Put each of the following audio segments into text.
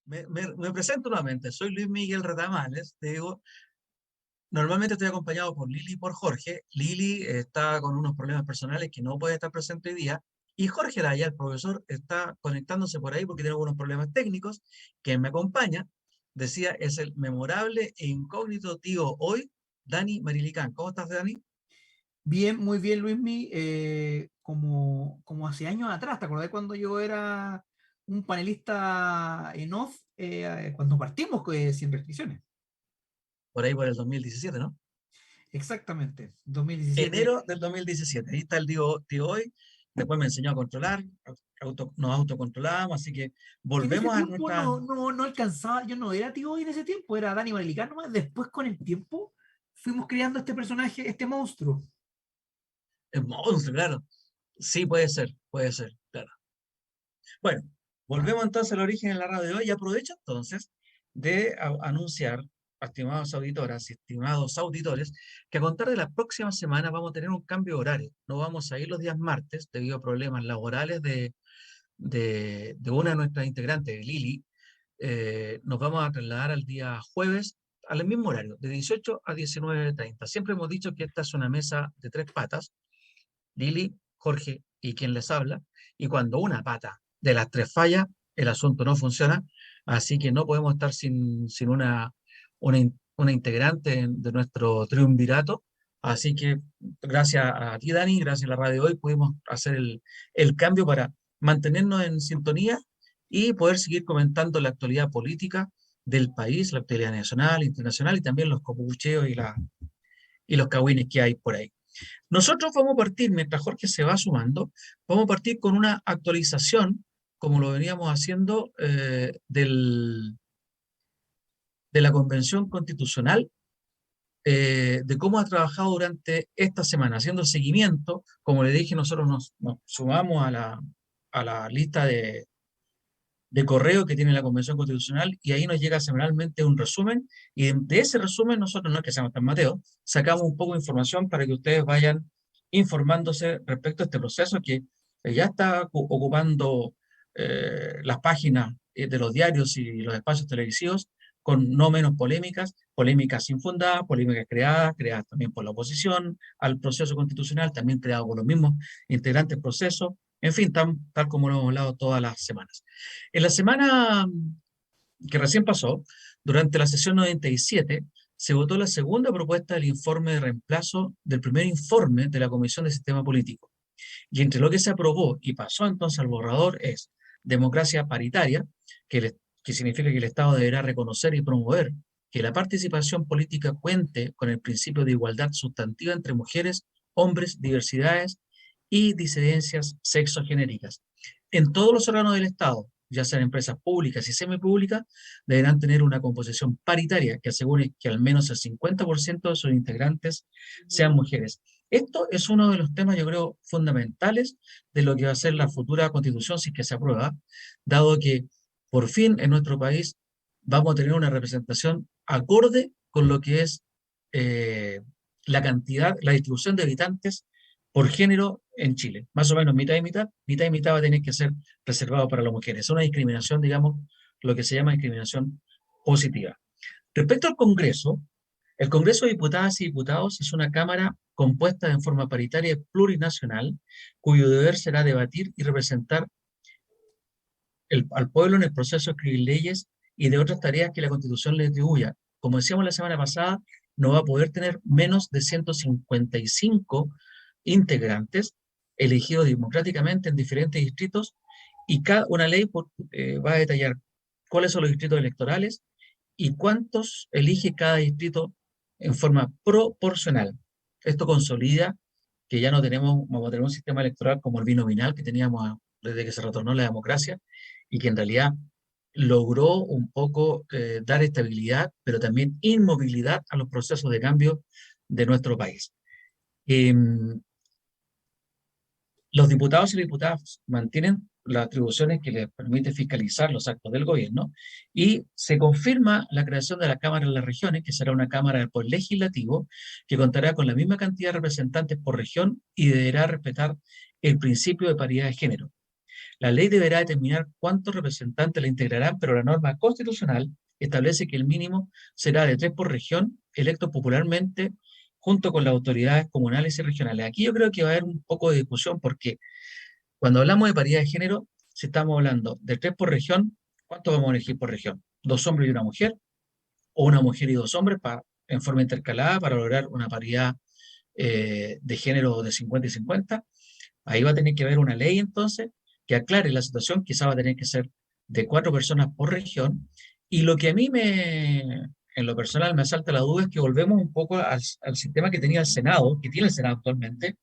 Me presento nuevamente, soy Luis Miguel Retamales, te digo, normalmente estoy acompañado por Lili y por Jorge. Lili está con unos problemas personales que no puede estar presente hoy día, y Jorge Laya, el profesor, está conectándose por ahí porque tiene algunos problemas técnicos. Quien me acompaña, decía, es el memorable e incógnito tío hoy, Dani Marilicán. ¿Cómo estás, Dani? Bien, muy bien, Luismi. Como hace años atrás, ¿te acordás cuando yo era un panelista en off, cuando partimos Sin Restricciones? Por ahí por el 2017, ¿no? Exactamente, 2017. Enero del 2017. Ahí está el tío hoy. Después me enseñó a controlar, nos autocontrolamos, así que En ese volvemos a tiempo nuestra... no alcanzaba, yo no era tío en ese tiempo, era Dani Marilicán nomás. Después, con el tiempo, fuimos creando este personaje, este monstruo. monstruo, claro. Sí, puede ser, claro. Bueno, volvemos entonces al origen de la radio de hoy y aprovecho entonces de anunciar, estimados auditoras y estimados auditores, que a contar de la próxima semana vamos a tener un cambio de horario. No vamos a ir los días martes debido a problemas laborales de una de nuestras integrantes, de Lili. Nos vamos a trasladar al día jueves al mismo horario, de 18 a 19:30. Siempre hemos dicho que esta es una mesa de tres patas, Lili, Jorge y quien les habla, y cuando una pata de las tres falla, el asunto no funciona, así que no podemos estar sin una integrante de nuestro triunvirato. Así que gracias a ti, Dani, gracias a la radio hoy, pudimos hacer el cambio para mantenernos en sintonía y poder seguir comentando la actualidad política del país, la actualidad nacional, internacional, y también los copucheos y los cagüines que hay por ahí. Nosotros vamos a partir, mientras Jorge se va sumando, vamos a partir con una actualización, como lo veníamos haciendo, de la Convención Constitucional, de cómo ha trabajado durante esta semana, haciendo el seguimiento. Como le dije, nosotros nos sumamos a la lista de correo que tiene la Convención Constitucional, y ahí nos llega semanalmente un resumen, y de ese resumen nosotros, no es que seamos tan Mateo, sacamos un poco de información para que ustedes vayan informándose respecto a este proceso que ya está ocupando las páginas de los diarios y los espacios televisivos, con no menos polémicas, polémicas infundadas, polémicas creadas también por la oposición al proceso constitucional, también creadas por los mismos integrantes del proceso, en fin, tal como lo hemos hablado todas las semanas. En la semana que recién pasó, durante la sesión 97, se votó la segunda propuesta del informe de reemplazo del primer informe de la Comisión de Sistema Político. Y entre lo que se aprobó y pasó entonces al borrador es democracia paritaria, que significa que el Estado deberá reconocer y promover que la participación política cuente con el principio de igualdad sustantiva entre mujeres, hombres, diversidades y disidencias sexogenéricas. En todos los órganos del Estado, ya sean empresas públicas y semipúblicas, deberán tener una composición paritaria que asegure que al menos el 50% de sus integrantes sean mujeres. Esto es uno de los temas, yo creo, fundamentales de lo que va a ser la futura constitución, si es que se aprueba, dado que por fin en nuestro país vamos a tener una representación acorde con lo que es eh, la cantidad, la distribución de habitantes por género en Chile. Más o menos mitad y mitad va a tener que ser reservado para las mujeres. Es una discriminación, digamos, lo que se llama discriminación positiva. Respecto al Congreso, el Congreso de Diputadas y Diputados es una Cámara compuesta en forma paritaria y plurinacional, cuyo deber será debatir y representar al pueblo en el proceso de escribir leyes y de otras tareas que la Constitución le atribuya. Como decíamos la semana pasada, no va a poder tener menos de 155 integrantes elegidos democráticamente en diferentes distritos, y cada una ley va a detallar cuáles son los distritos electorales y cuántos elige cada distrito en forma proporcional. Esto consolida que ya no vamos a tener un sistema electoral como el binominal que teníamos desde que se retornó la democracia, y que en realidad logró un poco dar estabilidad, pero también inmovilidad a los procesos de cambio de nuestro país. Eh, los diputados y diputadas mantienen las atribuciones que les permite fiscalizar los actos del gobierno, y se confirma la creación de la Cámara de las Regiones, que será una Cámara del Poder Legislativo que contará con la misma cantidad de representantes por región y deberá respetar el principio de paridad de género. La ley deberá determinar cuántos representantes la integrarán, pero la norma constitucional establece que el mínimo será de 3 por región, electos popularmente junto con las autoridades comunales y regionales. Aquí yo creo que va a haber un poco de discusión porque cuando hablamos de paridad de género, si estamos hablando de 3 por región, ¿cuántos vamos a elegir por región? ¿2 hombres y una mujer? ¿O una mujer y 2 hombres en forma intercalada para lograr una paridad de género de 50 y 50? Ahí va a tener que haber una ley entonces que aclare la situación, quizá va a tener que ser de 4 personas por región. Y lo que a mí en lo personal me asalta la duda es que volvemos un poco al sistema que tenía el Senado, que tiene el Senado actualmente,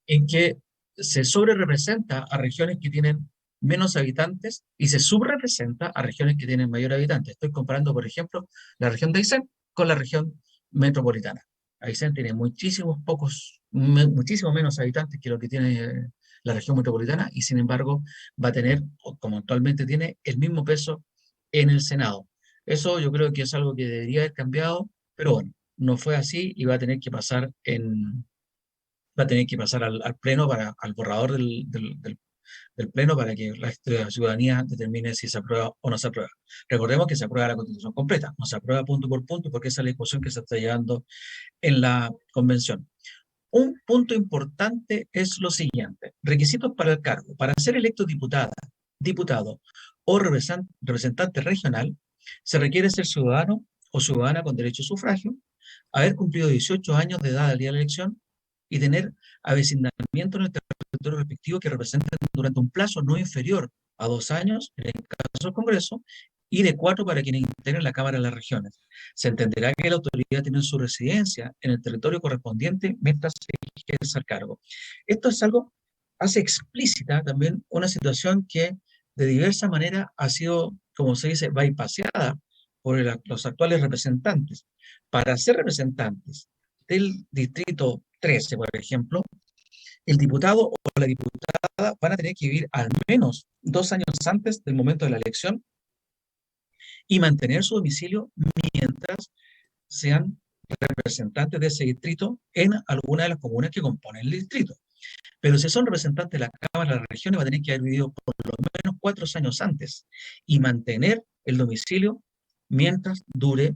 en que se sobrerepresenta a regiones que tienen menos habitantes y se subrepresenta a regiones que tienen mayor habitantes. Estoy comparando, por ejemplo, la región de Aysén con la región metropolitana. Aysén tiene muchísimo menos habitantes que lo que tiene la región metropolitana y sin embargo va a tener, como actualmente tiene, el mismo peso en el Senado. Eso yo creo que es algo que debería haber cambiado, pero bueno, no fue así y va a tener que pasar al pleno al borrador del pleno para que la ciudadanía determine si se aprueba o no se aprueba. Recordemos que se aprueba la constitución completa, no se aprueba punto por punto porque esa es la discusión que se está llevando en la convención. Un punto importante es lo siguiente: requisitos para el cargo. Para ser electo diputado o representante regional, se requiere ser ciudadano o ciudadana con derecho a sufragio, haber cumplido 18 años de edad al día de la elección y tener avecindamiento en el territorio respectivo que representen durante un plazo no inferior a 2 años, en el caso del Congreso, y de 4 para quienes integren la Cámara de las Regiones. Se entenderá que la autoridad tiene su residencia en el territorio correspondiente mientras se ejerce el cargo. Esto es algo, hace explícita también una situación que de diversa manera ha sido, como se dice, bypaseada por los actuales representantes. Para ser representantes del distrito 13, por ejemplo, el diputado o la diputada van a tener que vivir al menos 2 años antes del momento de la elección y mantener su domicilio mientras sean representantes de ese distrito en alguna de las comunas que componen el distrito. Pero si son representantes de la Cámara de las Regiones, va a tener que haber vivido por lo menos 4 años antes y mantener el domicilio mientras dure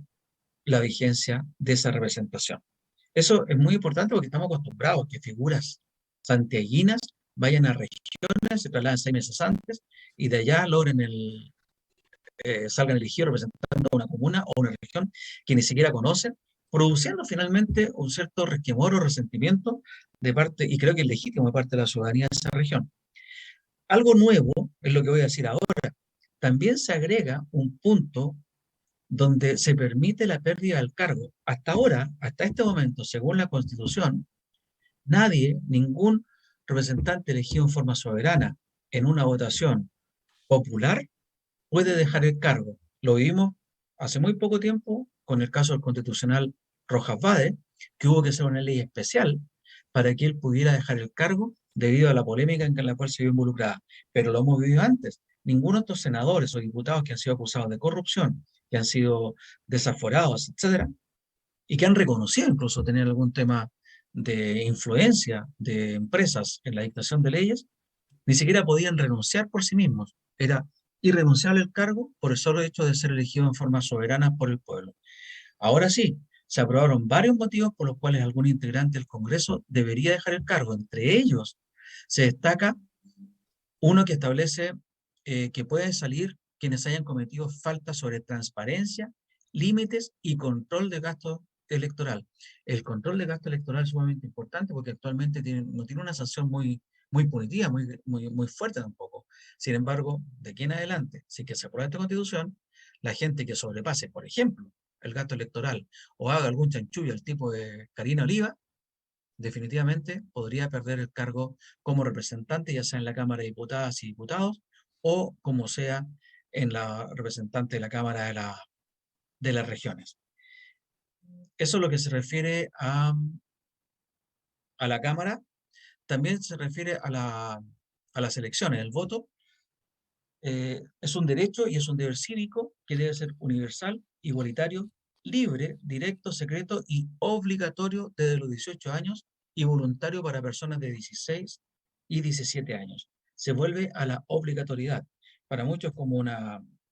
la vigencia de esa representación. Eso es muy importante porque estamos acostumbrados a que figuras santiaguinas vayan a regiones, se trasladen 6 meses antes y de allá logren salgan elegidos representando a una comuna o una región que ni siquiera conocen, produciendo finalmente un cierto resquemor o resentimiento de parte, y creo que es legítimo de parte de la ciudadanía de esa región. Algo nuevo es lo que voy a decir ahora. También se agrega un punto donde se permite la pérdida del cargo. Hasta ahora, hasta este momento, según la Constitución, nadie, ningún representante elegido en forma soberana en una votación popular puede dejar el cargo. Lo vimos hace muy poco tiempo con el caso del constitucional Rojas Vade, que hubo que hacer una ley especial para que él pudiera dejar el cargo debido a la polémica en la cual se vio involucrada. Pero lo hemos vivido antes. Ninguno de estos senadores o diputados que han sido acusados de corrupción, que han sido desaforados, etcétera, y que han reconocido incluso tener algún tema de influencia de empresas en la dictación de leyes, ni siquiera podían renunciar por sí mismos. Era irrenunciable el cargo por el solo hecho de ser elegido en forma soberana por el pueblo. Ahora sí, se aprobaron varios motivos por los cuales algún integrante del Congreso debería dejar el cargo. Entre ellos se destaca uno que establece que pueden salir quienes hayan cometido faltas sobre transparencia, límites y control de gasto electoral. El control de gasto electoral es sumamente importante porque actualmente no tiene una sanción muy punitiva, muy fuerte tampoco. Sin embargo, de aquí en adelante, si que se aprueba esta constitución, la gente que sobrepase, por ejemplo, el gasto electoral o haga algún chanchullo al tipo de Karina Oliva, definitivamente podría perder el cargo como representante, ya sea en la Cámara de Diputadas y Diputados o como sea en la representante de la Cámara de las Regiones. Eso es lo que se refiere a la Cámara. También se refiere a las elecciones. El voto es un derecho y es un deber cívico que debe ser universal, igualitario, libre, directo, secreto y obligatorio desde los 18 años y voluntario para personas de 16 y 17 años. se vuelve a la obligatoriedad. Para muchos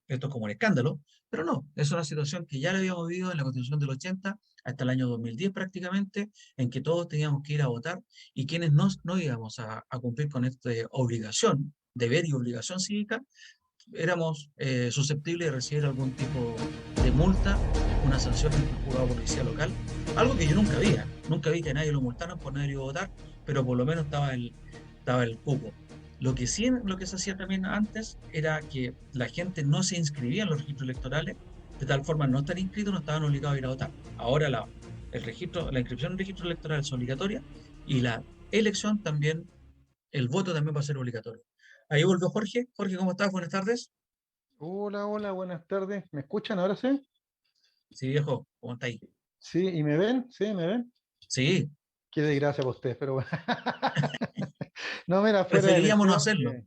esto es como un escándalo, pero no, es una situación que ya la habíamos vivido en la Constitución del 80 hasta el año 2010 prácticamente, en que todos teníamos que ir a votar y quienes no íbamos a cumplir con esta obligación, deber y obligación cívica, éramos susceptibles de recibir algún tipo de multa, una sanción ante el juzgado policial local, algo que yo nunca vi que nadie lo multaron por no haber ido a votar, pero por lo menos estaba el cupo. Lo que se hacía también antes era que la gente no se inscribía en los registros electorales, de tal forma no estar inscritos, no estaban obligados a ir a votar. Ahora la inscripción en el registro electoral es obligatoria y la elección también, el voto también va a ser obligatorio. Ahí volvió Jorge. Jorge, ¿cómo estás? Buenas tardes. Hola, hola, buenas tardes. ¿Me escuchan ahora sí? Sí, viejo, ¿cómo está ahí? Sí, ¿y me ven? ¿Sí, me ven? Sí, Qué desgracia para ustedes, pero bueno. No, mira, fuera de preferiríamos no deseo. hacerlo.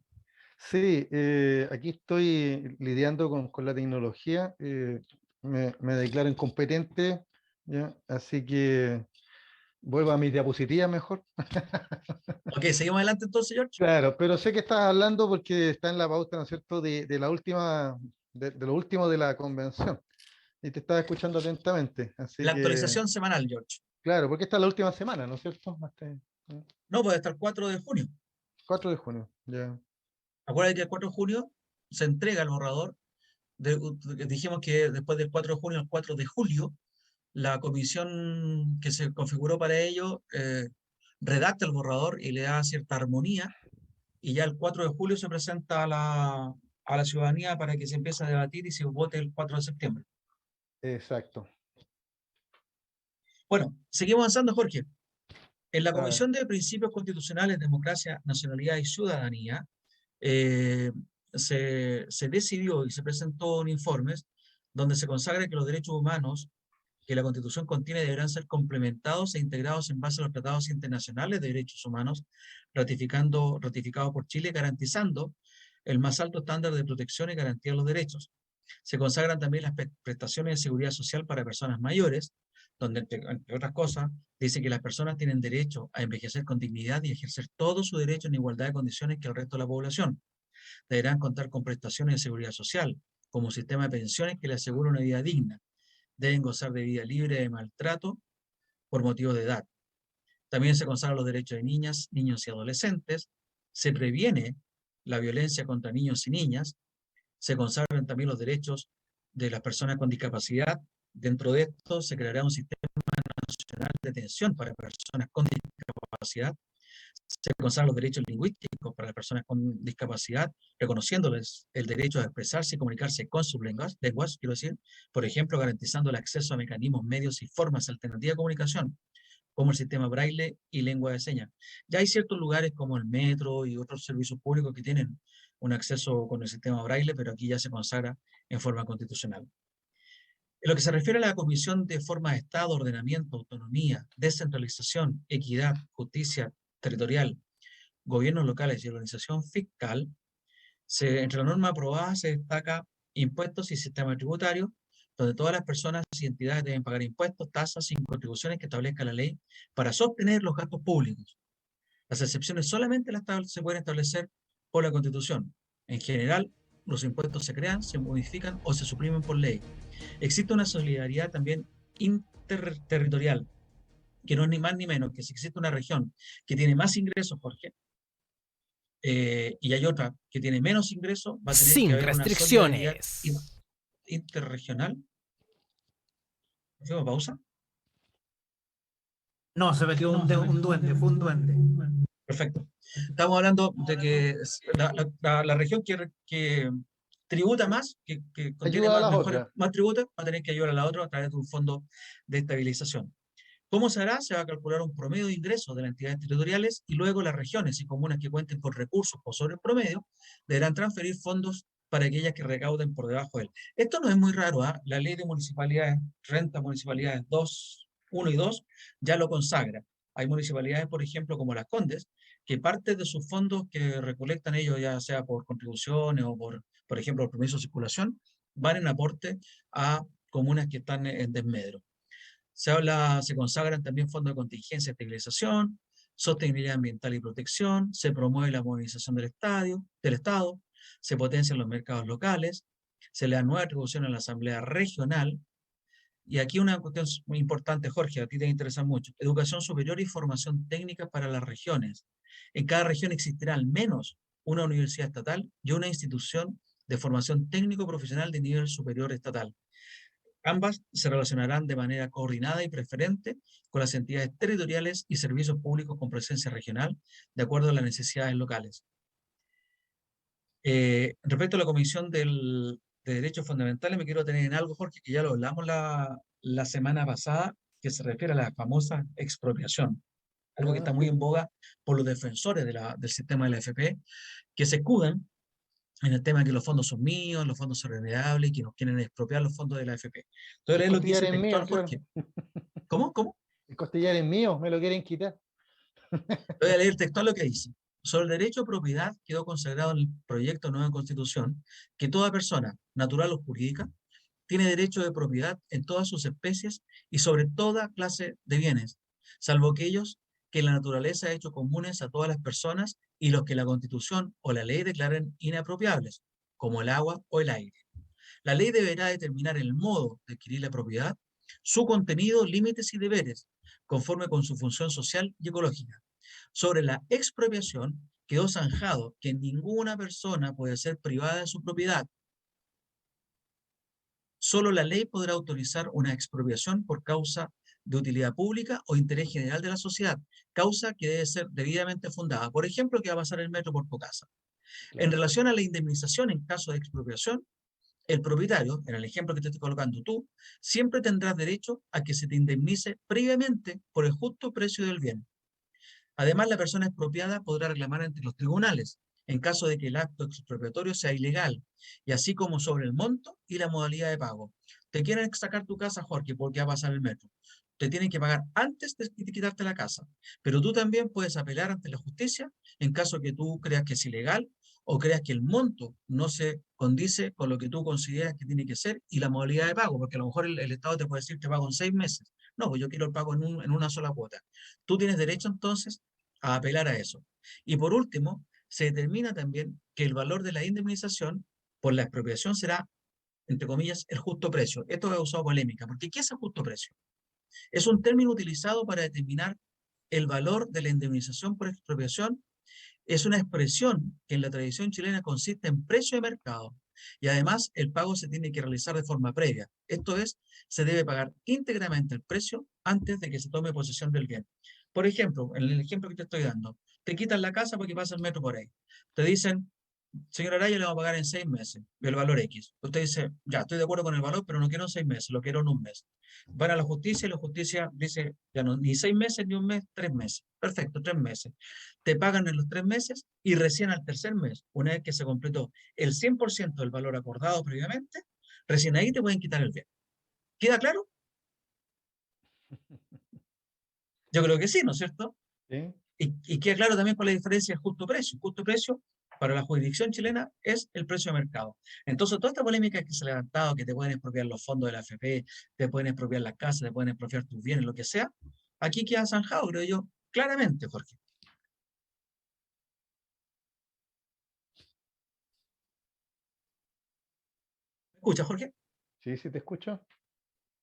Sí, aquí estoy lidiando con la tecnología. Me declaro incompetente, ¿ya? Así que vuelvo a mis diapositivas mejor. Ok, seguimos adelante entonces, George. Claro, pero sé que estás hablando porque está en la pauta, ¿no es cierto?, de la última, de lo último de la convención. Y te estaba escuchando atentamente. Así La que actualización semanal, George. claro, porque esta es la última semana, ¿no es cierto? No, puede estar el 4 de junio. 4 de junio, ya. Acuérdate que el 4 de junio se entrega el borrador. Dijimos que después del 4 de junio al 4 de julio, la comisión que se configuró para ello redacta el borrador y le da cierta armonía. Y ya el 4 de julio se presenta a la ciudadanía para que se empiece a debatir y se vote el 4 de septiembre. Exacto. Bueno, seguimos avanzando, Jorge. En la Ah, Comisión de Principios Constitucionales, Democracia, Nacionalidad y Ciudadanía, eh, se decidió y se presentó un informe donde se consagra que los derechos humanos que la Constitución contiene deberán ser complementados e integrados en base a los tratados internacionales de derechos humanos ratificados por Chile, garantizando el más alto estándar de protección y garantía de los derechos. Se consagran también las prestaciones de seguridad social para personas mayores, donde, entre otras cosas, dice que las personas tienen derecho a envejecer con dignidad y ejercer todo su derecho en igualdad de condiciones que el resto de la población. Deberán contar con prestaciones de seguridad social, como un sistema de pensiones que les asegure una vida digna. Deben gozar de vida libre de maltrato por motivo de edad. También se consagran los derechos de niñas, niños y adolescentes. Se previene la violencia contra niños y niñas. Se consagran también los derechos de las personas con discapacidad. Dentro de esto se creará un sistema nacional de atención para personas con discapacidad. Se consagran los derechos lingüísticos para las personas con discapacidad, reconociéndoles el derecho a expresarse y comunicarse con sus lenguas, quiero decir, por ejemplo, garantizando el acceso a mecanismos, medios y formas alternativas de comunicación, como el sistema braille y lengua de señas. Ya hay ciertos lugares como el metro y otros servicios públicos que tienen un acceso con el sistema braille, pero aquí ya se consagra en forma constitucional. En lo que se refiere a la Comisión de Forma de Estado, Ordenamiento, Autonomía, Descentralización, Equidad, Justicia Territorial, Gobiernos Locales y Organización Fiscal, entre la norma aprobada se destaca impuestos y sistema tributario, donde todas las personas y entidades deben pagar impuestos, tasas y contribuciones que establezca la ley para sostener los gastos públicos. Las excepciones solamente se pueden establecer por la Constitución. En general, los impuestos se crean, se modifican o se suprimen por ley. Existe una solidaridad también interterritorial, que no es ni más ni menos que si existe una región que tiene más ingresos, Jorge, y hay otra que tiene menos ingresos, va a tener que Sin haber una solidaridad restricciones. interregional. ¿Hacemos pausa? No, se metió un duende, fue un duende. Perfecto. Estamos hablando de que la región que tributa más, que contiene ayuda a las mejores, otras. más tributos, va a tener que ayudar a la otra a través de un fondo de estabilización. ¿Cómo se hará? Se va a calcular un promedio de ingresos de las entidades territoriales y luego las regiones y comunas que cuenten con recursos por sobre el promedio deberán transferir fondos para aquellas que recauden por debajo de él. Esto no es muy raro, ¿ah? La ley de municipalidades, renta municipalidades 2, 1 y 2 ya lo consagra. Hay municipalidades, por ejemplo, como Las Condes, que parte de sus fondos que recolectan ellos, ya sea por contribuciones o por ejemplo, por permiso de circulación, van en aporte a comunas que están en desmedro. Se consagran también fondos de contingencia y estabilización, sostenibilidad ambiental y protección, se promueve la modernización del Estado, se potencian los mercados locales, se le da nueva atribución a la Asamblea Regional, y aquí una cuestión muy importante, Jorge, a ti te interesa mucho, educación superior y formación técnica para las regiones. En cada región existirá al menos una universidad estatal y una institución de formación técnico-profesional de nivel superior estatal. Ambas se relacionarán de manera coordinada y preferente con las entidades territoriales y servicios públicos con presencia regional, de acuerdo a las necesidades locales. Respecto a la Comisión de Derechos Fundamentales, me quiero tener en algo, Jorge, que ya lo hablamos la semana pasada, que se refiere a la famosa expropiación, algo que está muy en boga por los defensores del sistema de la AFP, que se escudan en el tema de que los fondos son míos, los fondos son remunerables y que nos quieren expropiar los fondos de la AFP. Entonces, El es lo que costillar dice es mío, textual, claro. Jorge. ¿Cómo? ¿Cómo? El costillar es mío, me lo quieren quitar. Voy a leer textual lo que dice. Sobre el derecho a propiedad quedó consagrado en el proyecto de nueva Constitución que toda persona, natural o jurídica, tiene derecho de propiedad en todas sus especies y sobre toda clase de bienes, salvo aquellos que la naturaleza ha hecho comunes a todas las personas y los que la Constitución o la ley declaren inapropiables, como el agua o el aire. La ley deberá determinar el modo de adquirir la propiedad, su contenido, límites y deberes, conforme con su función social y ecológica. Sobre la expropiación, quedó zanjado que ninguna persona puede ser privada de su propiedad. Solo la ley podrá autorizar una expropiación por causa de utilidad pública o interés general de la sociedad, causa que debe ser debidamente fundada. Por ejemplo, que va a pasar el metro por tu casa. En Claro. relación a la indemnización en caso de expropiación, el propietario, en el ejemplo que te estoy colocando tú, siempre tendrás derecho a que se te indemnice previamente por el justo precio del bien. Además, la persona expropiada podrá reclamar ante los tribunales en caso de que el acto expropiatorio sea ilegal, y así como sobre el monto y la modalidad de pago. Te quieren sacar tu casa, Jorge, porque va a pasar el metro. Te tienen que pagar antes de quitarte la casa, pero tú también puedes apelar ante la justicia en caso que tú creas que es ilegal o creas que el monto no se condice con lo que tú consideras que tiene que ser y la modalidad de pago, porque a lo mejor el Estado te puede decir te pago en 6 meses. No, pues yo quiero el pago en una sola cuota. Tú tienes derecho entonces a apelar a eso. Y por último, se determina también que el valor de la indemnización por la expropiación será, entre comillas, el justo precio. Esto ha causado polémica, porque ¿qué es el justo precio? Es un término utilizado para determinar el valor de la indemnización por expropiación. Es una expresión que en la tradición chilena consiste en precio de mercado y además el pago se tiene que realizar de forma previa. Esto es, se debe pagar íntegramente el precio antes de que se tome posesión del bien. Por ejemplo, en el ejemplo que te estoy dando, te quitan la casa porque pasa el metro por ahí. Te dicen, señor Araya, le vamos a pagar en 6 meses el valor X. Usted dice, ya, estoy de acuerdo con el valor, pero no quiero en 6 meses, lo quiero en un mes. Van a la justicia y la justicia dice, ya no, ni 6 meses ni un mes, 3 meses. Perfecto, 3 meses. Te pagan en los 3 meses y recién al tercer mes, una vez que se completó el 100% del valor acordado previamente, recién ahí te pueden quitar el bien. ¿Queda claro? Yo creo que sí, ¿no es cierto? ¿Sí? Y queda claro también cuál es la diferencia del justo precio. El justo precio para la jurisdicción chilena es el precio de mercado. Entonces, toda esta polémica que se ha levantado, que te pueden expropiar los fondos de la AFP, te pueden expropiar las casas, te pueden expropiar tus bienes, lo que sea, aquí queda zanjado, creo yo, claramente, Jorge. ¿Me escuchas, Jorge? Sí, sí, te escucho.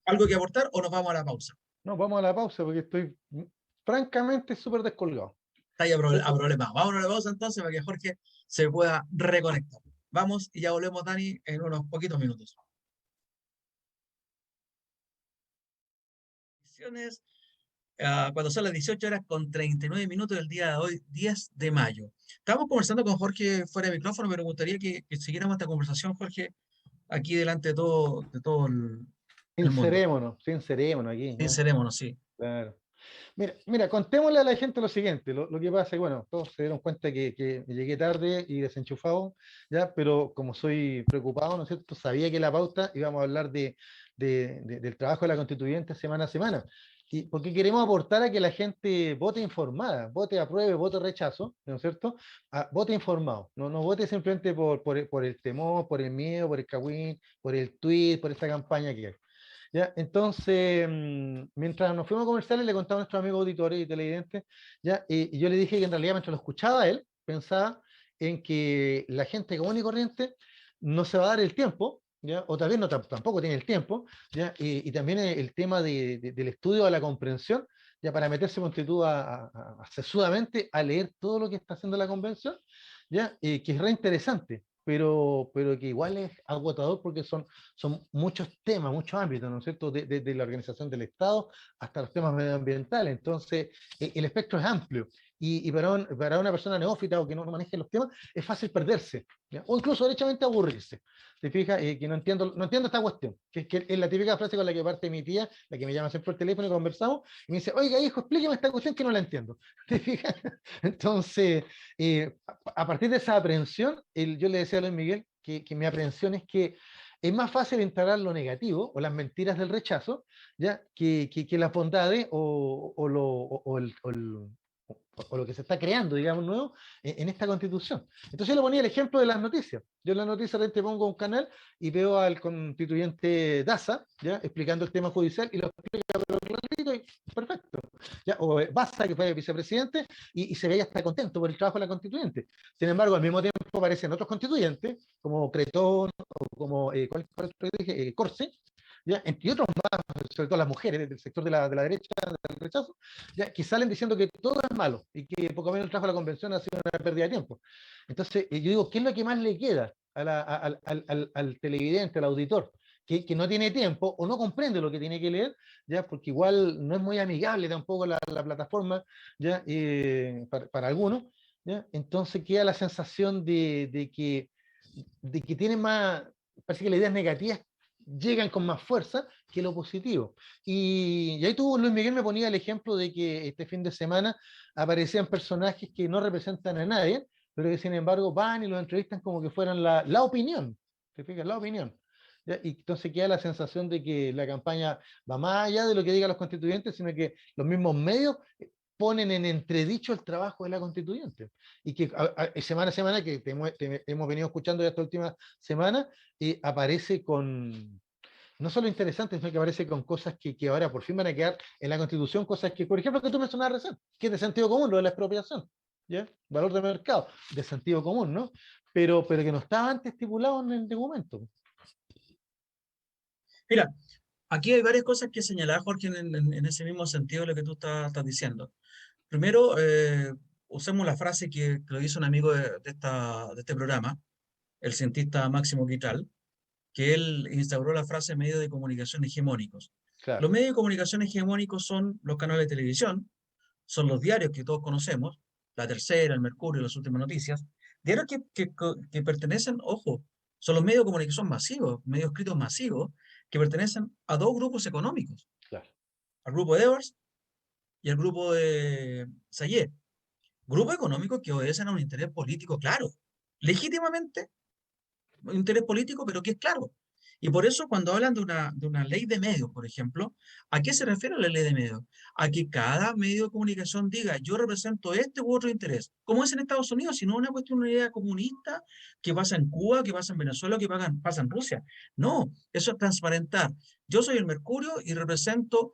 ¿Algo que aportar o nos vamos a la pausa? No, vamos a la pausa porque estoy francamente súper descolgado. Está ahí a problema. Vámonos a la pausa entonces para que Jorge se pueda reconectar. Vamos y ya volvemos, Dani, en unos poquitos minutos. Cuando son las 18 horas con 39 minutos del día de hoy, 10 de mayo. Estábamos conversando con Jorge fuera de micrófono, pero me gustaría que siguiéramos esta conversación, Jorge, aquí delante de todo el mundo. Sincerémonos aquí, ¿ya? Sincerémonos, sí. Claro. Mira, contémosle a la gente lo siguiente, lo que pasa, y bueno, todos se dieron cuenta que llegué tarde y desenchufado, ya, pero como soy preocupado, ¿no es cierto? Sabía que la pauta íbamos a hablar del trabajo de la constituyente semana a semana, y porque queremos aportar a que la gente vote informada, vote apruebe, vote rechazo, ¿no es cierto? Vote informado, no vote simplemente por el temor, por el miedo, por el cagüín, por el tweet, por esta campaña que hay. ¿Ya? Entonces, mientras nos fuimos a comerciales, le contaba a nuestros amigos auditores y televidentes, ¿ya? Y yo le dije que en realidad, mientras lo escuchaba él, pensaba en que la gente común y corriente no se va a dar el tiempo, ¿ya? O tal vez no, tampoco tiene el tiempo, ¿ya? Y también el tema del estudio a la comprensión, ya para meterse sesudamente a leer todo lo que está haciendo la convención, ¿ya? Que es re interesante, pero que igual es agotador porque son muchos temas, muchos ámbitos, ¿no es cierto? De la organización del Estado hasta los temas medioambientales. Entonces, el espectro es amplio. Y para una persona neófita o que no maneje los temas, es fácil perderse, ¿ya? O incluso derechamente aburrirse. ¿Te fijas? Que no entiendo esta cuestión, que es la típica frase con la que parte mi tía, la que me llama siempre por teléfono y conversamos, y me dice, oiga, hijo, explíqueme esta cuestión que no la entiendo. ¿Te fijas? Entonces, a partir de esa aprehensión, yo le decía a Luis Miguel que mi aprehensión es que es más fácil instalar lo negativo o las mentiras del rechazo, ¿ya? Que las bondades o lo que se está creando, digamos, nuevo en esta constitución. Entonces yo le ponía el ejemplo de las noticias. Yo en las noticias de repente pongo un canal y veo al constituyente Daza, ¿ya? Explicando el tema judicial y lo explica pero clarito y perfecto. ¿Ya? O Baza, que fue vicepresidente, y se veía hasta contento por el trabajo de la constituyente. Sin embargo, al mismo tiempo aparecen otros constituyentes, como Cretón, o como, ¿cuál dije? Corse, ¿ya? Y otros más, sobre todo las mujeres del sector de la derecha, del rechazo, ¿ya? Que salen diciendo que todo es malo y que poco menos el trabajo de la convención ha sido una pérdida de tiempo. Entonces, yo digo, ¿qué es lo que más le queda al televidente, al auditor? Que no tiene tiempo o no comprende lo que tiene que leer, ya porque igual no es muy amigable tampoco la plataforma, ya para algunos, ¿ya? Entonces queda la sensación de que tiene más, parece que las ideas negativas llegan con más fuerza que lo positivo. Y ahí Luis Miguel me ponía el ejemplo de que este fin de semana aparecían personajes que no representan a nadie, pero que sin embargo van y los entrevistan como que fueran la opinión. ¿Te fijas? La opinión. ¿Ya? Y entonces queda la sensación de que la campaña va más allá de lo que digan los constituyentes, sino que los mismos medios ponen en entredicho el trabajo de la constituyente. Y que semana a semana, que hemos venido escuchando ya esta última semana, aparece con, no solo interesantes, sino que aparece con cosas que ahora por fin van a quedar en la Constitución, cosas que, por ejemplo, que tú mencionabas recién, que es de sentido común, lo de la expropiación, ¿ya? Valor de mercado, de sentido común, ¿no? Pero que no estaba antes estipulado en el documento. Mira, aquí hay varias cosas que señalar, Jorge, en ese mismo sentido de lo que tú estás diciendo. Primero, usemos la frase que lo hizo un amigo de este programa, el cientista Máximo Guitral, que él instauró la frase medios de comunicación hegemónicos. Los Claro. medios de comunicación hegemónicos son los canales de televisión, son los diarios que todos conocemos, La Tercera, El Mercurio, Las Últimas Noticias, diarios que pertenecen, ojo, son los medios de comunicación masivos, medios escritos masivos, que pertenecen a dos grupos económicos, Claro. al grupo de Evers y al grupo de Sayet. Grupos económicos que obedecen a un interés político claro, legítimamente un interés político, pero que es claro. Y por eso cuando hablan de una ley de medios, por ejemplo, ¿a qué se refiere la ley de medios? A que cada medio de comunicación diga, yo represento este u otro interés, como es en Estados Unidos, si no es una cuestión de una idea comunista que pasa en Cuba, que pasa en Venezuela, que pasa en Rusia. No, eso es transparentar. Yo soy el Mercurio y represento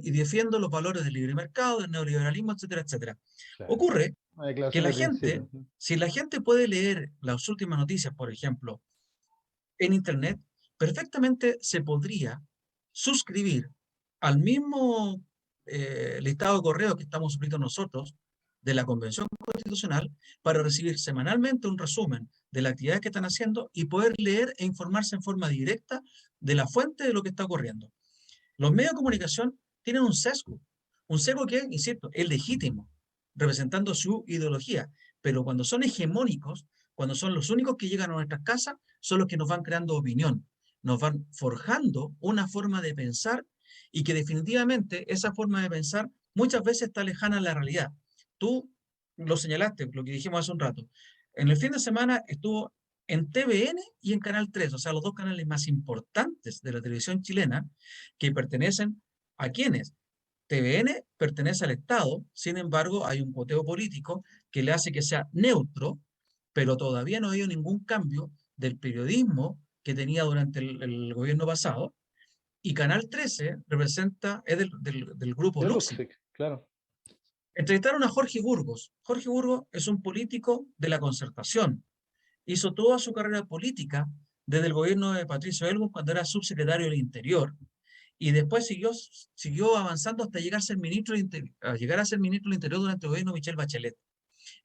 y defiendo los valores del libre mercado, del neoliberalismo, etcétera, etcétera. Claro. Ocurre Una que declaración la de gente, principio. si la gente puede leer las últimas noticias, por ejemplo, en Internet, perfectamente se podría suscribir al mismo listado de correo que estamos suscritos nosotros de la Convención Constitucional para recibir semanalmente un resumen de las actividades que están haciendo y poder leer e informarse en forma directa de la fuente de lo que está ocurriendo. Los medios de comunicación tienen un sesgo que, insisto, es legítimo, representando su ideología, pero cuando son hegemónicos, cuando son los únicos que llegan a nuestras casas, son los que nos van creando opinión, nos van forjando una forma de pensar y que definitivamente esa forma de pensar muchas veces está lejana a la realidad. Tú lo señalaste, lo que dijimos hace un rato. En el fin de semana estuvo en TVN y en Canal 3, o sea, los dos canales más importantes de la televisión chilena, que pertenecen a quienes. TVN pertenece al Estado, sin embargo, hay un coteo político que le hace que sea neutro, pero todavía no ha habido ningún cambio del periodismo que tenía durante el gobierno pasado, Y Canal 13 representa, es del grupo De Luxi. Luxic, claro. Entrevistaron a Jorge Burgos. Jorge Burgos es un político de la Concertación. Hizo toda su carrera política desde el gobierno de Patricio Elwin cuando era subsecretario del Interior y después siguió avanzando hasta llegar a llegar a ser ministro del Interior durante el gobierno de Michelle Bachelet.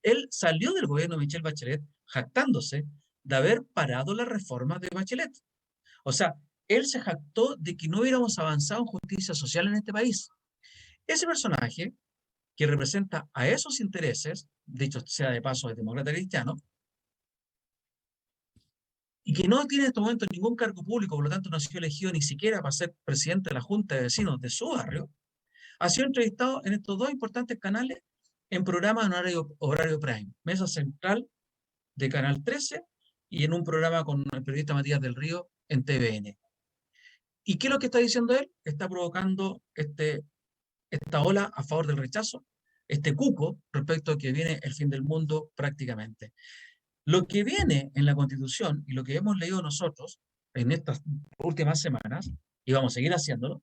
Él salió del gobierno de Michelle Bachelet jactándose de haber parado las reformas de Bachelet. O sea, él se jactó de que no hubiéramos avanzado en justicia social en este país. Ese personaje, que representa a esos intereses, dicho sea de paso, es demócrata cristiano, y que no tiene en este momento ningún cargo público, por lo tanto no ha sido elegido ni siquiera para ser presidente de la Junta de Vecinos de su barrio, ha sido entrevistado en estos dos importantes canales en programas en horario prime, Mesa Central de Canal 13 y en un programa con el periodista Matías del Río en TVN. ¿Y qué es lo que está diciendo él? Está provocando esta ola a favor del rechazo, este cuco respecto a que viene el fin del mundo prácticamente. Lo que viene en la Constitución y lo que hemos leído nosotros en estas últimas semanas, y vamos a seguir haciéndolo,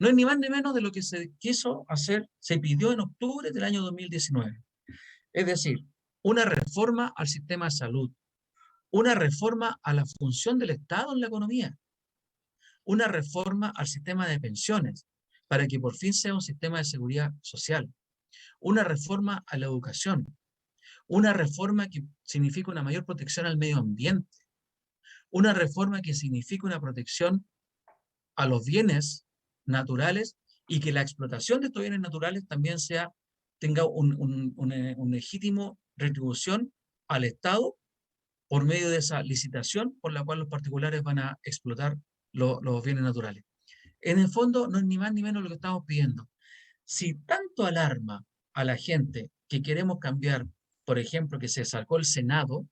no es ni más ni menos de lo que se quiso hacer, se pidió en octubre del año 2019. Es decir, una reforma al sistema de salud, una reforma a la función del Estado en la economía, una reforma al sistema de pensiones, para que por fin sea un sistema de seguridad social, una reforma a la educación, una reforma que significa una mayor protección al medio ambiente, una reforma que significa una protección a los bienes naturales y que la explotación de estos bienes naturales también tenga un legítimo retribución al Estado por medio de esa licitación por la cual los particulares van a explotar los bienes naturales. En el fondo no es ni más ni menos lo que estamos pidiendo. Si tanto alarma a la gente que queremos cambiar, por ejemplo, que se sacó el Senado,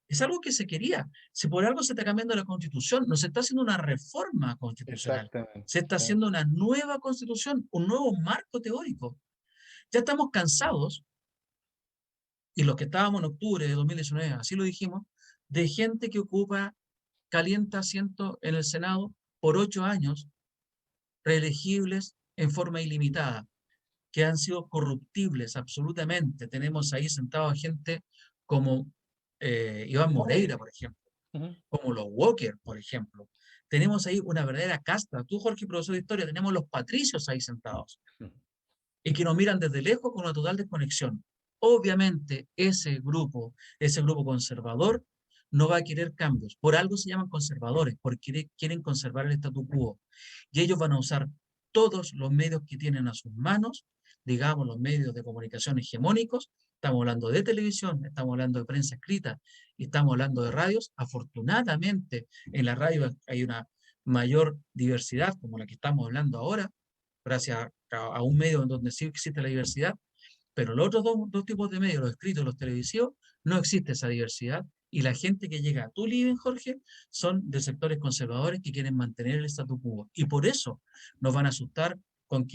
es algo que se quería. Si por algo se está cambiando la Constitución, no se está haciendo una reforma constitucional, Exactamente. se está Sí. haciendo una nueva Constitución, un nuevo marco teórico. Ya estamos cansados, y los que estábamos en octubre de 2019, así lo dijimos, de gente que ocupa, calienta asiento en el Senado por 8 años, reelegibles en forma ilimitada, que han sido corruptibles absolutamente. Tenemos ahí sentados a gente como Iván Moreira, por ejemplo, Ujú. como los Walker, por ejemplo. Tenemos ahí una verdadera casta. Tú, Jorge, profesor de historia, tenemos los patricios ahí sentados y que nos miran desde lejos con una total desconexión. Obviamente, ese grupo conservador, no va a querer cambios. Por algo se llaman conservadores, porque quieren conservar el statu quo. Y ellos van a usar todos los medios que tienen a sus manos, digamos, los medios de comunicación hegemónicos. Estamos hablando de televisión, estamos hablando de prensa escrita y estamos hablando de radios. Afortunadamente, en la radio hay una mayor diversidad, como la que estamos hablando ahora, gracias a un medio en donde sí existe la diversidad, pero los otros dos tipos de medios, los escritos y los televisivos, no existe esa diversidad y la gente que llega a tu living, Jorge, son de sectores conservadores que quieren mantener el statu quo. Y por eso nos van a asustar con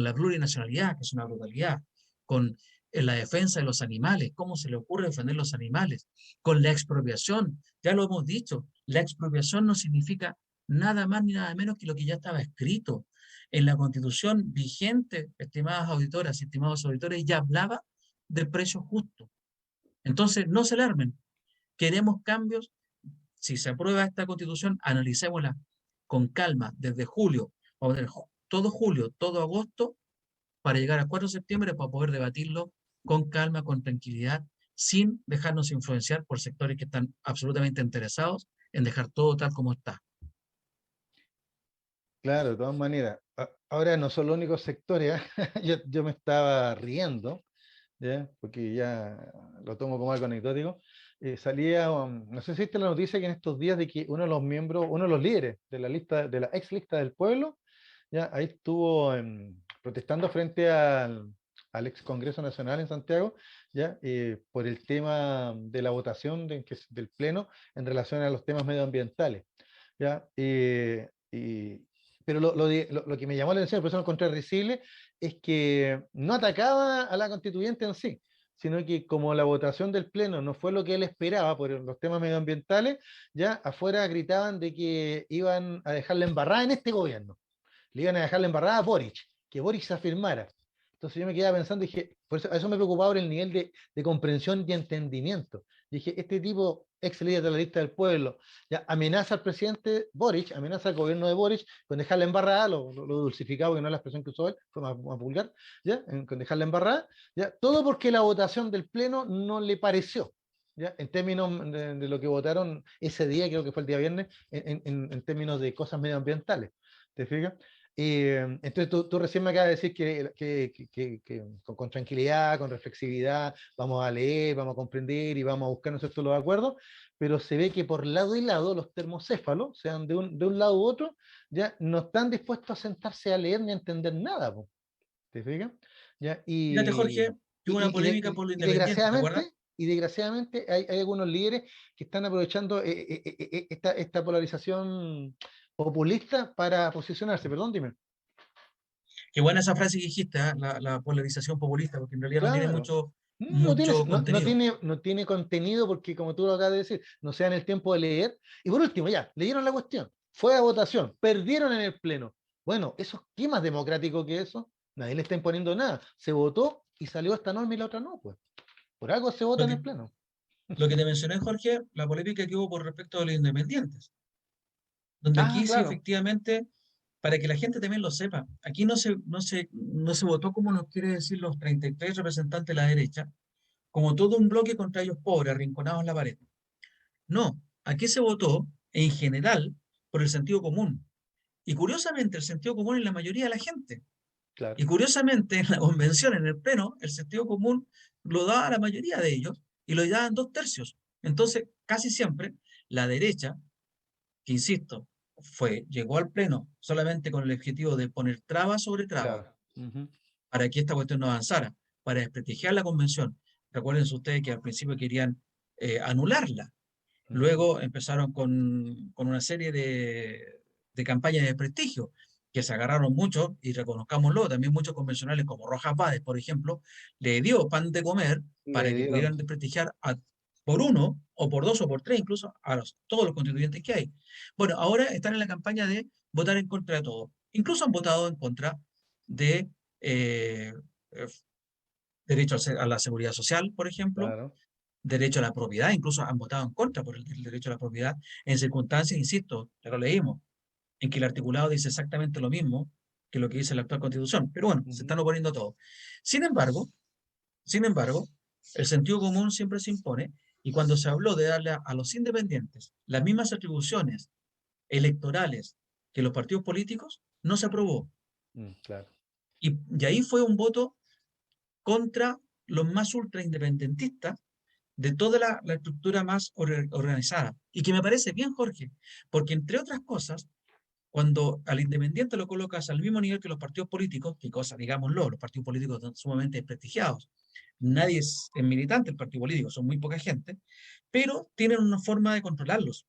la plurinacionalidad, que es una brutalidad, con la defensa de los animales, cómo se le ocurre defender los animales, con la expropiación, ya lo hemos dicho, la expropiación no significa nada más ni nada menos que lo que ya estaba escrito en la Constitución vigente, estimadas auditoras y estimados auditores, ya hablaba del precio justo. Entonces, no se alarmen, queremos cambios. Si se aprueba esta Constitución, analicémosla con calma desde julio, vamos a tener todo julio, todo agosto, para llegar al 4 de septiembre para poder debatirlo con calma, con tranquilidad, sin dejarnos influenciar por sectores que están absolutamente interesados en dejar todo tal como está. Claro, de todas maneras. Ahora no son los únicos sectores, ¿eh? Yo me estaba riendo, ¿ya? Porque ya lo tomo como algo anecdótico. Salía, no sé si viste la noticia que en estos días de que uno de los miembros, uno de los líderes de la lista, de la ex lista del pueblo, ya ahí estuvo protestando frente al ex Congreso Nacional en Santiago, ya por el tema de la votación del Pleno en relación a los temas medioambientales. ¿Ya? Pero lo que me llamó la atención, por eso lo encontré risible, es que no atacaba a la constituyente en sí, sino que como la votación del Pleno no fue lo que él esperaba por los temas medioambientales, ya afuera gritaban de que iban a dejarle embarrada en este gobierno. Le iban a dejar la embarrada a Boric, que Boric se afirmara. Entonces yo me quedaba pensando, dije, por eso, a eso me preocupaba por el nivel de comprensión y entendimiento. Dije, este tipo, ex líder de la lista del pueblo, ya amenaza al presidente Boric, amenaza al gobierno de Boric con dejarla embarrada, lo dulcificado, que no es la expresión que usó él, fue más vulgar, ¿ya? Con dejarla embarrada, ¿ya? Todo porque la votación del Pleno no le pareció. ¿Ya? En términos de lo que votaron ese día, creo que fue el día viernes, en términos de cosas medioambientales. ¿Te fijas? Entonces tú recién me acabas de decir que con tranquilidad, con reflexividad, vamos a leer, vamos a comprender y vamos a buscar los acuerdos, pero se ve que por lado y lado los termocéfalos, sean de un lado u otro, ya no están dispuestos a sentarse a leer ni a entender nada. ¿Te fijas? ¿Ya? Fíjate, Jorge, que hubo una polémica por lo independiente, ¿te acuerdas? Desgraciadamente hay algunos líderes que están aprovechando esta polarización populista para posicionarse. Perdón, dime. Qué buena esa frase que dijiste, ¿eh? La polarización populista, porque en realidad no tiene Claro. mucho, No tiene, mucho contenido. no tiene contenido porque, como tú lo acabas de decir, no se dan el tiempo de leer. Y por último, ya, leyeron la cuestión, fue a votación, perdieron en el Pleno. Bueno, ¿eso qué más democrático que eso? Nadie le está imponiendo nada. Se votó y salió esta norma y la otra no, pues. Por algo se vota Lo en que, el Pleno. lo que te mencioné, Jorge, la polémica que hubo por respecto de los independientes, donde Ah, aquí sí claro. efectivamente, para que la gente también lo sepa, aquí no se votó como nos quiere decir los 33 representantes de la derecha, como todo un bloque contra ellos pobres, arrinconados en la pared. No, aquí se votó en general por el sentido común. Y curiosamente, el sentido común en la mayoría de la gente. Claro. Y curiosamente, en la convención, en el pleno, el sentido común lo daba la mayoría de ellos y lo daban 2/3. Entonces, casi siempre, la derecha, que insisto, llegó al pleno solamente con el objetivo de poner traba sobre traba Claro. Ujú. para que esta cuestión no avanzara, para desprestigiar la convención. Recuerden ustedes que al principio querían anularla. Ujú. Luego empezaron con una serie de campañas de prestigio que se agarraron mucho, y reconozcámoslo, también muchos convencionales como Rojas Báez, por ejemplo, le dio pan de comer Le para que dieron. pudieran desprestigiar por uno, o por dos, o por tres, incluso todos los constituyentes que hay. Bueno, ahora están en la campaña de votar en contra de todo. Incluso han votado en contra de eh, eh, derecho a la seguridad social, por ejemplo, Claro. derecho a la propiedad, incluso han votado en contra por el derecho a la propiedad, en circunstancias, insisto, ya lo leímos, en que el articulado dice exactamente lo mismo que lo que dice la actual Constitución. Pero bueno, se Ujú. están oponiendo a todo. Sin embargo, sin embargo, el sentido común siempre se impone, y cuando se habló de darle a los independientes las mismas atribuciones electorales que los partidos políticos, no se aprobó. Claro. Y ahí fue un voto contra los más ultra independentistas de toda la estructura más organizada. Y que me parece bien, Jorge, porque entre otras cosas, cuando al independiente lo colocas al mismo nivel que los partidos políticos, que cosa, digámoslo, los partidos políticos son sumamente desprestigiados, nadie es militante del partido político, son muy poca gente, pero tienen una forma de controlarlos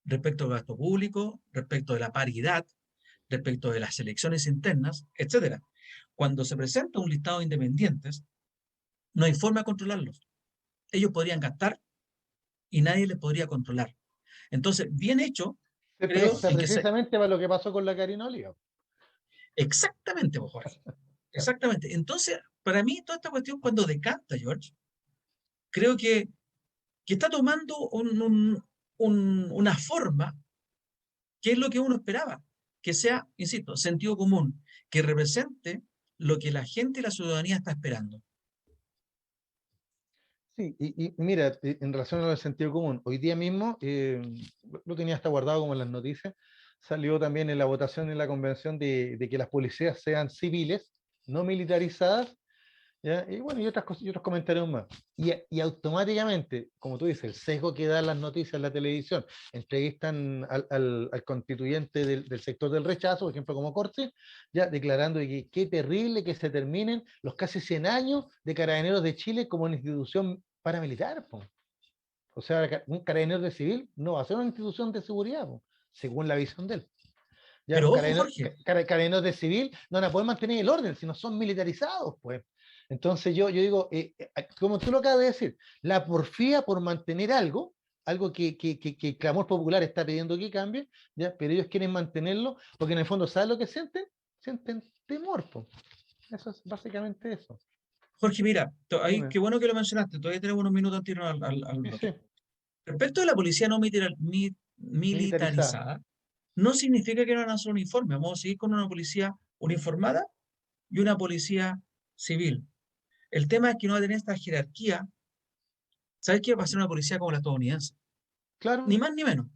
respecto al gasto público, respecto de la paridad, respecto de las elecciones internas, etcétera. Cuando se presenta un listado de independientes, no hay forma de controlarlos. Ellos podrían gastar y nadie les podría controlar. Entonces, bien hecho, Se creo, presta en que se... precisamente para lo que pasó con la Karina Oliva. Exactamente, pues, Jorge. Exactamente. Entonces, para mí, toda esta cuestión, cuando decanta, George, creo que está tomando una forma que es lo que uno esperaba, que sea, insisto, sentido común, que represente lo que la gente y la ciudadanía está esperando. Sí, y mira, en relación al sentido común, hoy día mismo, lo tenía hasta guardado como en las noticias, salió también en la votación en la convención de que las policías sean civiles, no militarizadas, ¿ya? Y bueno, y otras cosas, y otros comentarios más. Y automáticamente, como tú dices, el sesgo que dan las noticias en la televisión, entrevistan al constituyente del sector del rechazo, por ejemplo, como Corte, ya declarando que qué terrible que se terminen los casi 100 años de Carabineros de Chile como una institución paramilitar, po. O sea, un carabinero de civil no va a ser una institución de seguridad, po, según la visión de él. Ya, Pero los ojo, Jorge, carabineros de civil no van a poder mantener el orden si no son militarizados, pues. Entonces yo digo, como tú lo acabas de decir, la porfía por mantener algo, algo que el clamor popular está pidiendo que cambie, ¿ya? Pero ellos quieren mantenerlo porque en el fondo, ¿sabes lo que sienten? Sienten temor, po. Eso es básicamente eso. Jorge, mira, ahí, Dime. qué bueno que lo mencionaste, todavía tenemos unos minutos antes de irnos al Sí, bloque. sí, Respecto a la policía no militarizada. militarizada, no significa que no van a ser uniforme. Vamos a seguir con una policía uniformada y una policía civil. El tema es que no va a tener esta jerarquía. ¿Sabes qué? Va a ser una policía como la estadounidense. Ni Claro, más ni menos.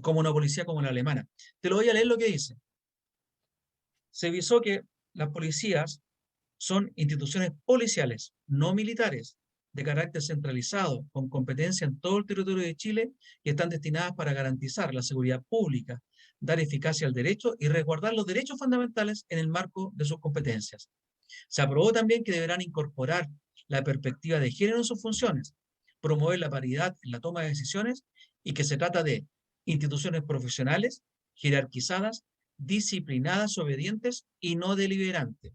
Como una policía como la alemana. Te lo voy a leer lo que dice. Se visó que las policías son instituciones policiales, no militares, de carácter centralizado, con competencia en todo el territorio de Chile y están destinadas para garantizar la seguridad pública, dar eficacia al derecho y resguardar los derechos fundamentales en el marco de sus competencias. Se aprobó también que deberán incorporar la perspectiva de género en sus funciones, promover la paridad en la toma de decisiones y que se trata de instituciones profesionales, jerarquizadas, disciplinadas, obedientes y no deliberantes.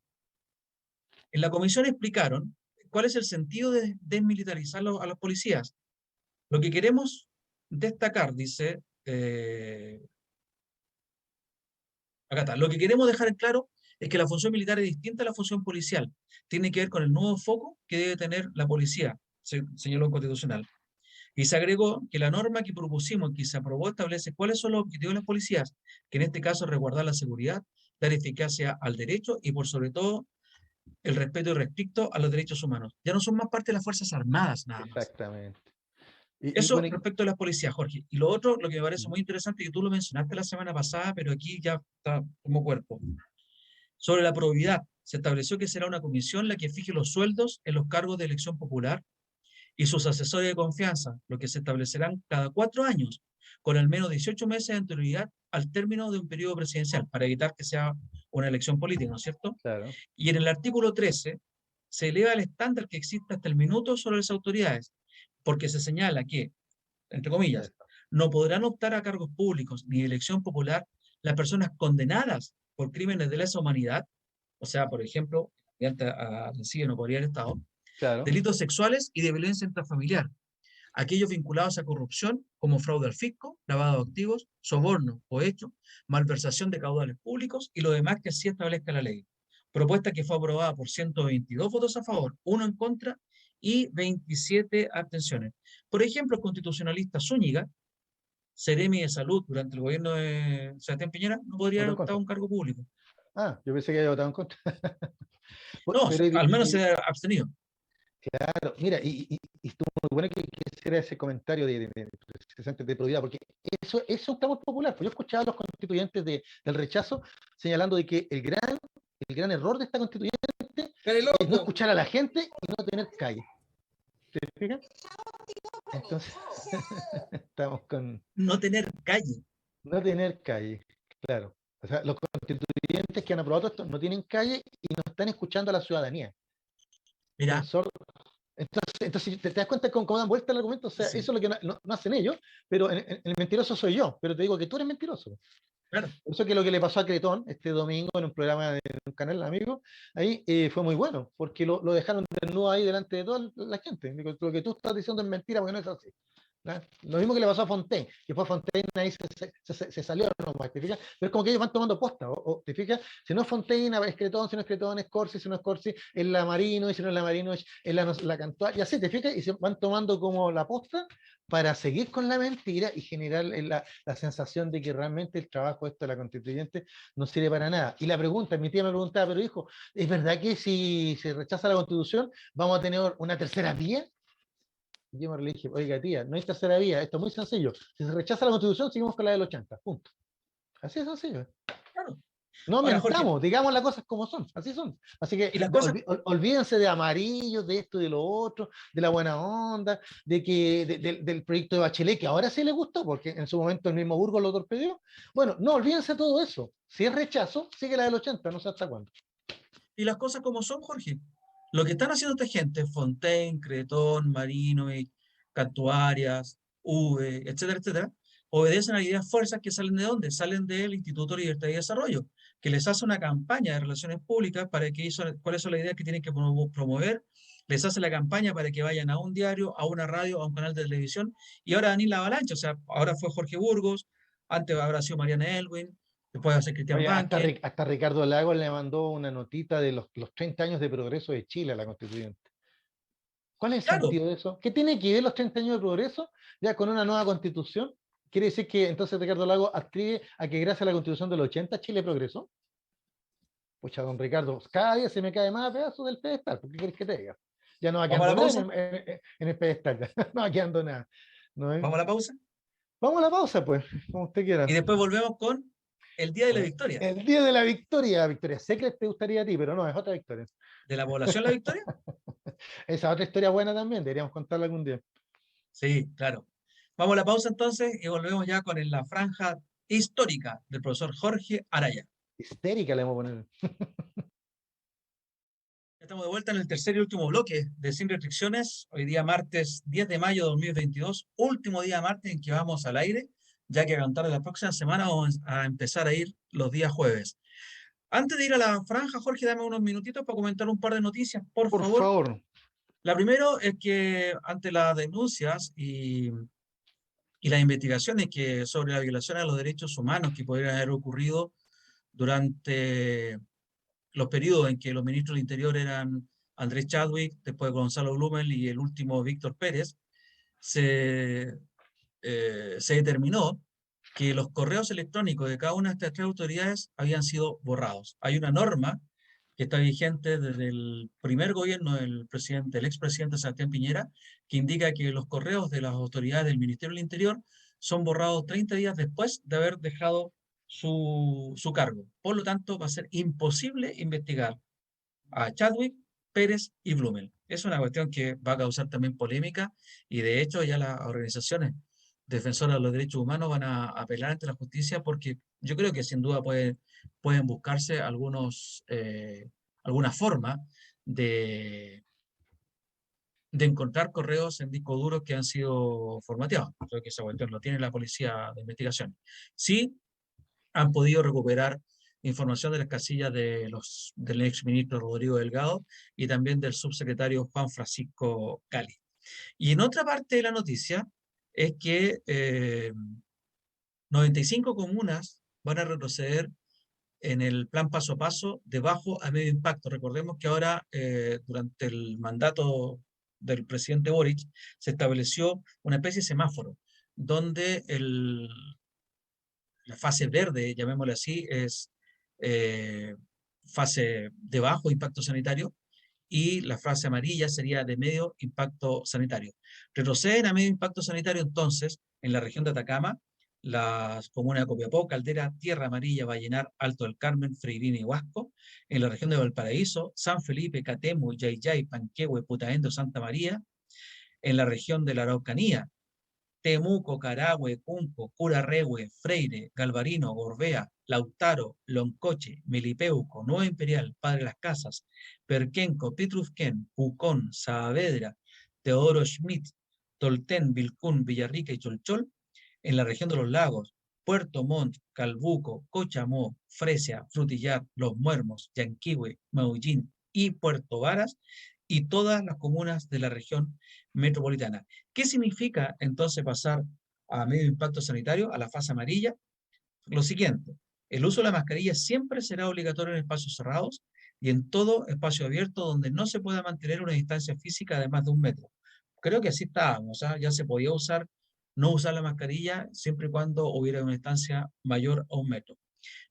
En la comisión explicaron cuál es el sentido de desmilitarizar a los policías. Lo que queremos destacar, dice, acá está, lo que queremos dejar en claro es que la función militar es distinta a la función policial. Tiene que ver con el nuevo foco que debe tener la policía, señaló el Constitucional. Y se agregó que la norma que propusimos, que se aprobó, establece cuáles son los objetivos de las policías, que en este caso es resguardar la seguridad, dar eficacia al derecho y por sobre todo el respeto irrestricto a los derechos humanos. Ya no son más parte de las Fuerzas Armadas, nada más. exactamente. Eso Bueno, respecto a las policías, Jorge. Y lo otro, lo que me parece muy interesante, que tú lo mencionaste la semana pasada, pero aquí ya está como cuerpo. Sobre la probidad, se estableció que será una comisión la que fije los sueldos en los cargos de elección popular y sus asesores de confianza, lo que se establecerán cada 4 años, con al menos 18 meses de anterioridad al término de un periodo presidencial, para evitar que sea una elección política, ¿no es cierto? claro, Y en el artículo 13 se eleva el estándar que existe hasta el minuto sobre las autoridades, porque se señala que, entre comillas, eso. no podrán optar a cargos públicos ni de elección popular las personas condenadas por crímenes de lesa humanidad, o sea, por ejemplo, mediante a homicidio no podría haber estado, Claro, delitos sexuales y de violencia intrafamiliar, aquellos vinculados a corrupción como fraude al fisco, lavado de activos, soborno o hecho, malversación de caudales públicos y lo demás que así establezca la ley. Propuesta que fue aprobada por 122 votos a favor, 1 en contra y 27 abstenciones. Por ejemplo, el constitucionalista Zúñiga, seremi de Salud durante el gobierno de Sebastián Piñera, no podría voto haber en optado a contra. un cargo público. Yo pensé que había votado en contra. No, Pero, al menos se ha abstenido. claro, mira, y estuvo muy bueno que hiciera ese comentario precisamente de probidad, porque eso es un clamor popular. Pues yo escuchaba a los constituyentes del rechazo señalando de que el gran error de esta constituyente ¡Care es no loco! escuchar a la gente y no tener calle. ¿Te fijas? Entonces, estamos con No tener calle. no tener calle, claro. O sea, los constituyentes que han aprobado esto no tienen calle y no están escuchando a la ciudadanía. Son Mira, sordos. Entonces te das cuenta con cómo dan vuelta el argumento. O sea, sí, eso es lo que no hacen ellos, pero el mentiroso soy yo. Pero te digo que tú eres mentiroso. claro. Por eso que lo que le pasó a Cretón este domingo en un programa de un canal amigo, ahí fue muy bueno, porque lo dejaron desnudo ahí delante de toda la gente. Digo, lo que tú estás diciendo es mentira porque no es así. ¿Ya? Lo mismo que le pasó a Fontaine, que fue Fontaine ahí se salió nomás, ¿te fijas? Pero es como que ellos van tomando posta, ¿te fijas? Si no es Fontaine, es Cretón, si no es Cretón, es Corsi, si no es Corsi, es la Marino, y si no es la Marino, es la Cantua, y así, ¿te fijas? Y se van tomando como la posta para seguir con la mentira y generar la sensación de que realmente el trabajo esto de la constituyente no sirve para nada. Y la pregunta, mi tía me preguntaba, pero hijo, ¿es verdad que si se rechaza la constitución vamos a tener una tercera vía? Y yo me le dije, oiga tía, no hay tercera vía, esto es muy sencillo. Si se rechaza la constitución, seguimos con la del 80, punto. Así es sencillo. Claro. No Ahora, Jorge, mentamos, digamos las cosas como son, así son. Así que y las cosas, olvídense de amarillo, de esto y de lo otro, de la buena onda, del proyecto de Bachelet, que ahora sí le gustó, porque en su momento el mismo Burgos lo torpedeó. Bueno, no olvídense de todo eso. Si es rechazo, sigue la del 80, no sé hasta cuándo. y las cosas como son, Jorge. Lo que están haciendo esta gente, Fontaine, Cretón, Marino, Cantuarias, V, etcétera, etcétera, obedecen a ideas fuerzas que salen ¿de dónde? Salen del Instituto de Libertad y Desarrollo, que les hace una campaña de relaciones públicas para que cuáles son las ideas que tienen que promover, les hace la campaña para que vayan a un diario, a una radio, a un canal de televisión, y ahora Daniel la avalancha, o sea, ahora fue Jorge Burgos, antes habrá sido Mariana Elwin, después va a ser Cristian Oye, Banque. hasta Ricardo Lagos le mandó una notita de los 30 años de progreso de Chile a la constituyente. ¿Cuál es el Claro, sentido de eso? ¿Qué tiene que ver los 30 años de progreso ya con una nueva constitución? ¿Quiere decir que entonces Ricardo Lagos atribuye a que gracias a la constitución del 80 Chile progresó? Pucha, don Ricardo, cada día se me cae más a pedazos del pedestal. ¿Por qué querés que te diga? Ya no va vamos a quedando la nada pausa, en el pedestal. No va quedando nada. ¿No es? vamos a la pausa, Vamos a la pausa, pues, como usted quiera. y después volvemos con el Día de la Bueno, Victoria. el día de la Victoria Secret te gustaría a ti, pero no, es otra victoria. ¿De la población la victoria? Esa otra historia buena también, deberíamos contarla algún día. Sí, claro. Vamos a la pausa entonces y volvemos ya con la franja histórica del profesor Jorge Araya. Histérica le vamos a poner. Estamos de vuelta en el tercer y último bloque de Sin Restricciones. Hoy día martes 10 de mayo de 2022, último día martes en que vamos al aire, ya que a contar de la próxima semana vamos a empezar a ir los días jueves. Antes de ir a la franja, Jorge, dame unos minutitos para comentar un par de noticias, por Por favor. favor. La primera es que ante las denuncias y las investigaciones sobre la violación a los derechos humanos que podrían haber ocurrido durante los periodos en que los ministros del Interior eran Andrés Chadwick, después Gonzalo Blumel y el último Víctor Pérez, se, se determinó que los correos electrónicos de cada una de estas tres autoridades habían sido borrados. Hay una norma que está vigente desde el primer gobierno del expresidente Sebastián Piñera, que indica que los correos de las autoridades del Ministerio del Interior son borrados 30 días después de haber dejado su cargo. Por lo tanto, va a ser imposible investigar a Chadwick, Pérez y Blumel. Es una cuestión que va a causar también polémica y de hecho ya las organizaciones defensoras de los derechos humanos van a apelar ante la justicia porque yo creo que sin duda pueden buscarse alguna forma de, de encontrar correos en discos duros que han sido formateados. Creo que esa cuestión lo tiene la policía de investigación. Sí, han podido recuperar información de las casillas del exministro Rodrigo Delgado y también del subsecretario Juan Francisco Cali. Y en otra parte de la noticia es que 95 comunas van a retroceder en el plan paso a paso de bajo a medio impacto. Recordemos que ahora, durante el mandato del presidente Boric, se estableció una especie de semáforo, donde la fase verde, llamémosle así, es eh, fase de bajo impacto sanitario y la fase amarilla sería de medio impacto sanitario. Retroceden a medio impacto sanitario entonces en la región de Atacama, las comunas de Copiapó, Caldera, Tierra Amarilla, Vallenar, Alto del Carmen, Freirina y Huasco, en la región de Valparaíso, San Felipe, Catemu, Yayay, Panquehue, Putaendo, Santa María, en la región de la Araucanía, Temuco, Carahue, Cunco, Curarrehue, Freire, Galvarino, Gorbea, Lautaro, Loncoche, Melipeuco, Nueva Imperial, Padre Las Casas, Perquenco, Pitrufquén, Pucón, Saavedra, Teodoro Schmidt, Tolten, Vilcún, Villarrica y Cholchol, en la región de los lagos, Puerto Montt, Calbuco, Cochamó, Fresia, Frutillar, Los Muermos, Yanquihue, Maullín y Puerto Varas, y todas las comunas de la región metropolitana. ¿Qué significa entonces pasar a medio impacto sanitario, a la fase amarilla? Lo siguiente, el uso de la mascarilla siempre será obligatorio en espacios cerrados y en todo espacio abierto donde no se pueda mantener una distancia física de más de 1 metro. Creo que así estábamos, ¿ah? Ya se podía no usar la mascarilla siempre y cuando hubiera una distancia mayor a 1 metro.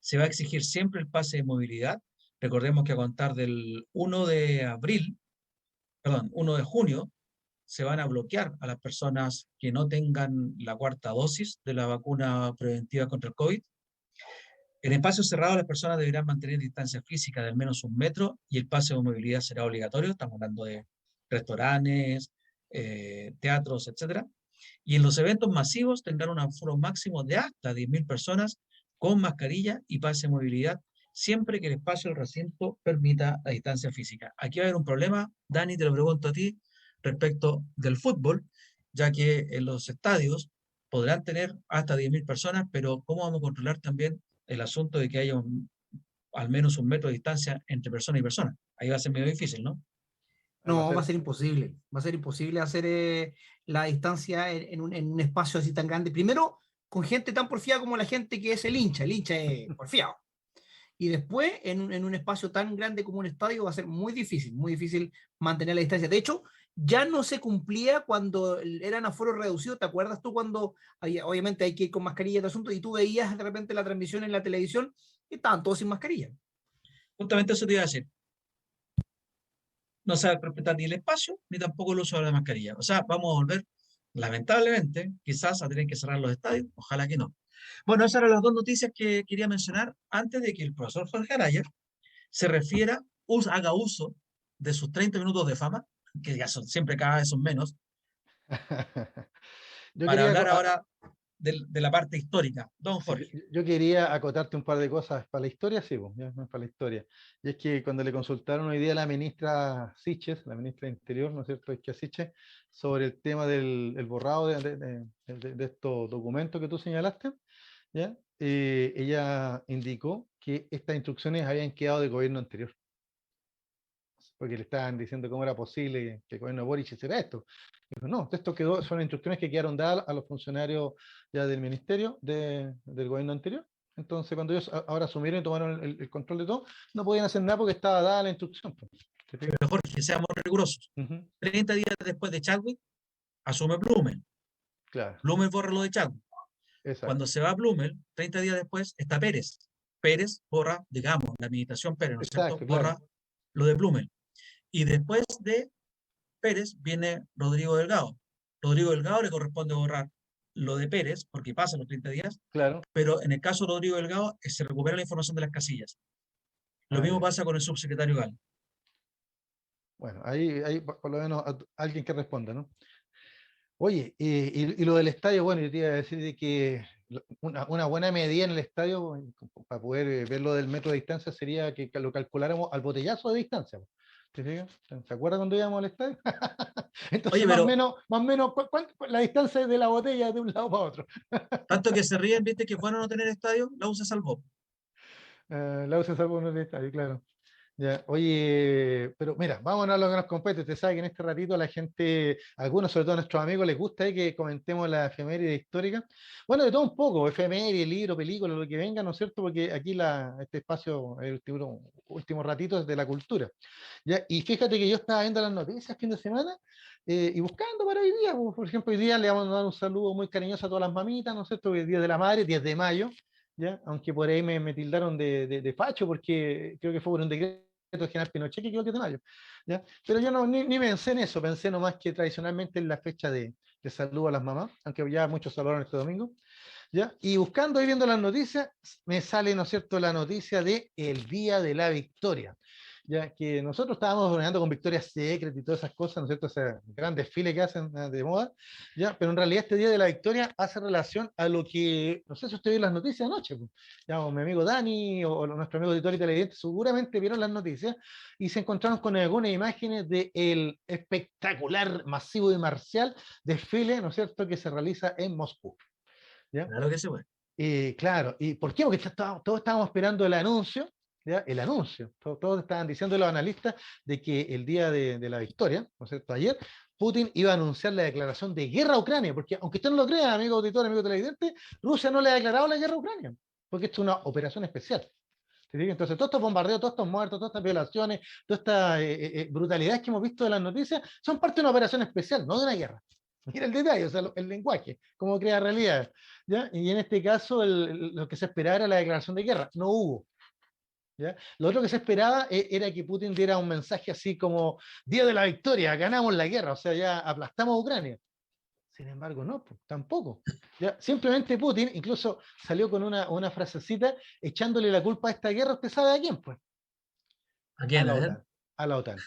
Se va a exigir siempre el pase de movilidad. Recordemos que a contar del 1 de junio, se van a bloquear a las personas que no tengan la cuarta dosis de la vacuna preventiva contra el COVID. En espacios cerrados, las personas deberán mantener distancia física de al menos 1 metro y el pase de movilidad será obligatorio. Estamos hablando de restaurantes, teatros, etc. Y en los eventos masivos tendrán un aforo máximo de hasta 10.000 personas con mascarilla y pase de movilidad, siempre que el espacio del recinto permita la distancia física. Aquí va a haber un problema, Dani, te lo pregunto a ti, respecto del fútbol, ya que en los estadios podrán tener hasta 10.000 personas, pero ¿cómo vamos a controlar también el asunto de que haya al menos 1 metro de distancia entre persona y persona? Ahí va a ser medio difícil, ¿no? Ahí va a No, va a ser, ser imposible. Va a ser imposible hacer la distancia en un espacio así tan grande. Primero, con gente tan porfiada como la gente que es el hincha. El hincha es porfiado. Y después, en un espacio tan grande como un estadio, va a ser muy difícil mantener la distancia. De hecho, ya no se cumplía cuando eran aforos reducidos. ¿Te acuerdas tú cuando obviamente hay que ir con mascarilla de asunto y tú veías de repente la transmisión en la televisión y estaban todos sin mascarilla? Justamente eso te iba a decir. No se va a respetar ni el espacio, ni tampoco el uso de la mascarilla. O sea, vamos a volver, lamentablemente, quizás a tener que cerrar los estadios. Ojalá que no. Bueno, esas eran las dos noticias que quería mencionar antes de que el profesor Jorge Araya se refiera, haga uso de sus 30 minutos de fama, que ya son siempre cada vez son menos, yo para quería, hablar ahora de la parte histórica. Don sí, Jorge. yo quería acotarte un par de cosas para la historia, sí, pues, ya, para la historia. Y es que cuando le consultaron hoy día a la ministra Siches, la ministra de Interior, ¿no es cierto?, es que Siches, sobre el tema del el borrado de estos documentos que tú señalaste, ¿ya? Ella indicó que estas instrucciones habían quedado del gobierno anterior, porque le estaban diciendo cómo era posible que el gobierno de Boric hiciera esto. Dijo, no, esto quedó, son instrucciones que quedaron dadas a los funcionarios ya del ministerio del gobierno anterior. Entonces, cuando ellos ahora asumieron y tomaron el control de todo, no podían hacer nada porque estaba dada la instrucción, pues. ¿Te fijas? Pero Jorge, seamos rigurosos. Ujú, 30 días después de Chadwick, asume Blumel. claro, Blumel borra lo de Chadwick. Cuando exacto, se va Blumel, 30 días después está Pérez. Pérez borra, digamos, la administración Pérez, ¿no es cierto? exacto, claro. Borra lo de Blumel. Y después de Pérez viene Rodrigo Delgado. Rodrigo Delgado le corresponde borrar lo de Pérez, porque pasan los 30 días, Claro. pero en el caso de Rodrigo Delgado se recupera la información de las casillas. Lo Ah, mismo ya. pasa con el subsecretario Gal. Bueno, ahí por lo menos alguien que responda, ¿no? Oye, y lo del estadio, bueno, yo te iba a decir de que una buena medida en el estadio, para poder ver lo del metro de distancia, sería que lo calculáramos al botellazo de distancia. ¿Te fijas? ¿Se acuerda cuando íbamos al estadio? Oye, Entonces, pero más o menos, la distancia de la botella de un lado para otro? tanto que se ríen, viste que es bueno no tener estadio, la U se salvó. La usa salvo en el estadio, claro. Ya, oye, pero mira, vámonos a lo que nos compete. Usted sabe que en este ratito la gente, algunos, sobre todo a nuestros amigos, les gusta que comentemos la efeméride histórica. Bueno, de todo un poco, efeméride, libro, película, lo que venga, ¿no es cierto? Porque aquí este espacio, el último ratito es de la cultura. ¿Ya? Y fíjate que yo estaba viendo las noticias fin de semana y buscando para hoy día. Por ejemplo, hoy día le vamos a dar un saludo muy cariñoso a todas las mamitas, ¿no es cierto? Hoy es Día de la Madre, 10 de mayo. ¿Ya? Aunque por ahí me tildaron de facho porque creo que fue por un decreto de general Pinochet que quedó el 10 de mayo. ¿Ya? Pero yo no, ni pensé en eso, pensé nomás que tradicionalmente en la fecha de saludo a las mamás, aunque ya muchos saludaron este domingo. ¿Ya? Y buscando y viendo las noticias, me sale, ¿no es cierto?, la noticia de el Día de la Victoria. Ya que nosotros estábamos bromeando con Victoria's Secret y todas esas cosas, ¿no es cierto? Ese gran desfile que hacen de moda, ¿ya? Pero en realidad este Día de la Victoria hace relación a lo que, no sé si usted vio las noticias anoche, pues. Ya, o mi amigo Dani o nuestro amigo editor y televidente seguramente vieron las noticias y se encontraron con algunas imágenes del espectacular, masivo y marcial desfile, ¿no es cierto?, que se realiza en Moscú. ¿Ya? Claro que se puede. Claro, ¿y por qué? Porque todos estábamos esperando el anuncio, ¿ya? El anuncio. Todos estaban diciendo los analistas de que el día de la victoria, ¿no es cierto? Ayer, Putin iba a anunciar la declaración de guerra a Ucrania, porque aunque usted no lo crea, amigo auditor, amigo televidente, Rusia no le ha declarado la guerra a Ucrania, porque esto es una operación especial. ¿Sí? Entonces, todos estos bombardeos, todos estos muertos, todas estas violaciones, todas estas brutalidades que hemos visto de las noticias, son parte de una operación especial, no de una guerra. Mira el detalle, o sea, el lenguaje, cómo crea realidad. ¿Ya? Y en este caso, lo que se esperaba era la declaración de guerra, no hubo. ¿Ya? Lo otro que se esperaba era que Putin diera un mensaje así como Día de la Victoria, ganamos la guerra, o sea, ya aplastamos a Ucrania. Sin embargo, no, pues, tampoco. ¿Ya? Simplemente Putin incluso salió con una frasecita echándole la culpa a esta guerra, ¿usted sabe a quién? Pues ¿A a quién? A la ver. OTAN. A la OTAN.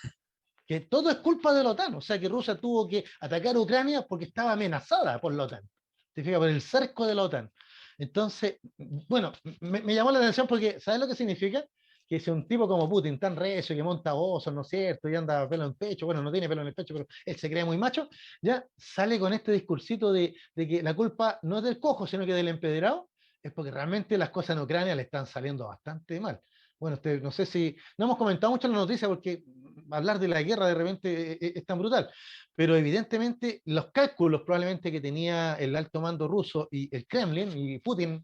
Que todo es culpa de la OTAN, o sea que Rusia tuvo que atacar a Ucrania porque estaba amenazada por la OTAN, te fijas, por el cerco de la OTAN. Entonces, bueno, me llamó la atención porque, ¿sabes lo que significa? que si un tipo como Putin, tan recio, que monta osos, ¿no es cierto? Y anda pelo en pecho, bueno, no tiene pelo en el pecho, pero él se cree muy macho, ya sale con este discursito de que la culpa no es del cojo, sino que del empedrado, es porque realmente las cosas en Ucrania le están saliendo bastante mal. Bueno, no sé si, no hemos comentado mucho la noticia porque hablar de la guerra de repente es tan brutal, pero evidentemente los cálculos probablemente que tenía el alto mando ruso y el Kremlin y Putin,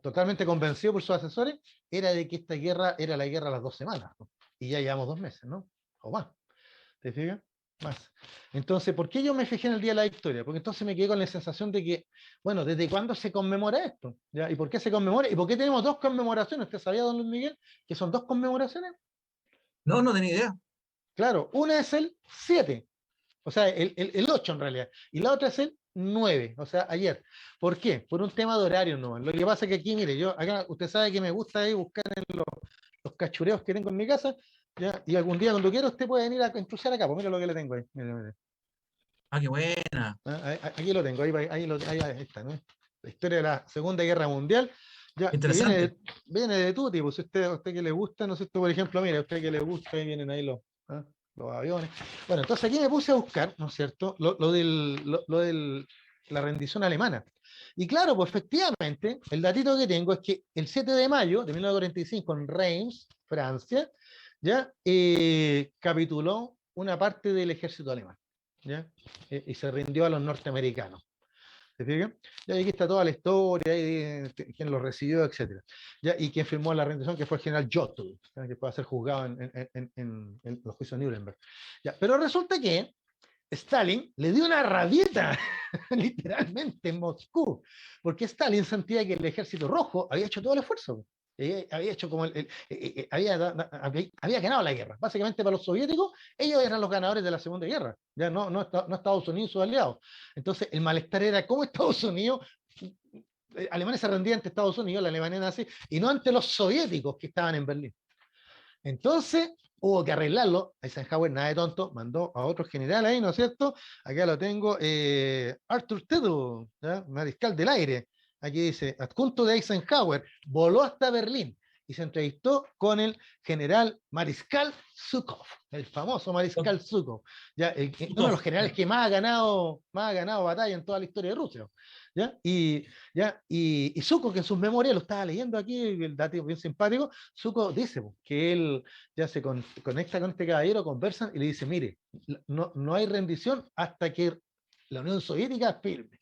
totalmente convencido por sus asesores, era de que esta guerra era la guerra a las 2 semanas, ¿no? Y ya llevamos 2 meses, ¿no? O más, ¿te fijas? Más. Entonces, ¿por qué yo me fijé en el Día de la Victoria? Porque entonces me quedé con la sensación de que, bueno, ¿desde cuándo se conmemora esto? ¿Ya? ¿Y por qué se conmemora? ¿Y por qué tenemos 2 conmemoraciones? ¿Usted sabía, don Luis Miguel, que son 2 conmemoraciones? No, no tenía idea. Claro, una es el 7, o sea, el 8 en realidad, y la otra es el 9, o sea, ayer. ¿Por qué? Por un tema de horario, no. Lo que pasa es que aquí, mire, yo acá, usted sabe que me gusta ahí buscar en los cachureos que tengo en mi casa, ¿ya? Y algún día cuando quiera usted puede venir a intrusiar acá, pues mira lo que le tengo ahí. Mire, mire. Ah, qué buena. Aquí lo tengo, ahí está, ¿no? La historia de la Segunda Guerra Mundial, ya, que Interesante. viene de todo tipo. Si a usted que le gusta, no sé, esto, por ejemplo, mire, a usted que le gusta, ahí vienen ahí los aviones. Bueno, entonces aquí me puse a buscar, ¿no es cierto?, la rendición alemana. Y claro, pues efectivamente, el datito que tengo es que el 7 de mayo de 1945 en Reims, Francia, ya capituló una parte del ejército alemán, ¿ya? Y se rindió a los norteamericanos. ¿Se fijan? Y aquí está toda la historia, quién lo recibió, etcétera. ¿Ya? Y quien firmó la rendición, que fue el general Jodl, que puede ser juzgado en los juicios de Nuremberg. ¿Ya? Pero resulta que Stalin le dio una rabieta, literalmente, en Moscú, porque Stalin sentía que el ejército rojo había hecho todo el esfuerzo. Había hecho como había ganado la guerra. Básicamente para los soviéticos, ellos eran los ganadores de la Segunda Guerra, ya no Estados Unidos y sus aliados. Entonces el malestar era cómo Estados Unidos, Alemania se rendía ante Estados Unidos, la Alemania nazi, y no ante los soviéticos que estaban en Berlín. Entonces, hubo que arreglarlo. Eisenhower, nada de tonto, mandó a otro general ahí, ¿no es cierto? Acá lo tengo, Arthur Tedder, ¿ya? Mariscal del aire. Aquí dice, adjunto de Eisenhower, voló hasta Berlín y se entrevistó con el general Mariscal Zhukov, el famoso Mariscal Zhukov, ¿ya? Uno de los generales que más ha ganado batalla en toda la historia de Rusia. ¿Ya? Y Zhukov, que en sus memorias, lo estaba leyendo aquí, el dato bien simpático, Zhukov dice que él ya se conecta con este caballero, conversan y le dice, mire, no hay rendición hasta que la Unión Soviética firme.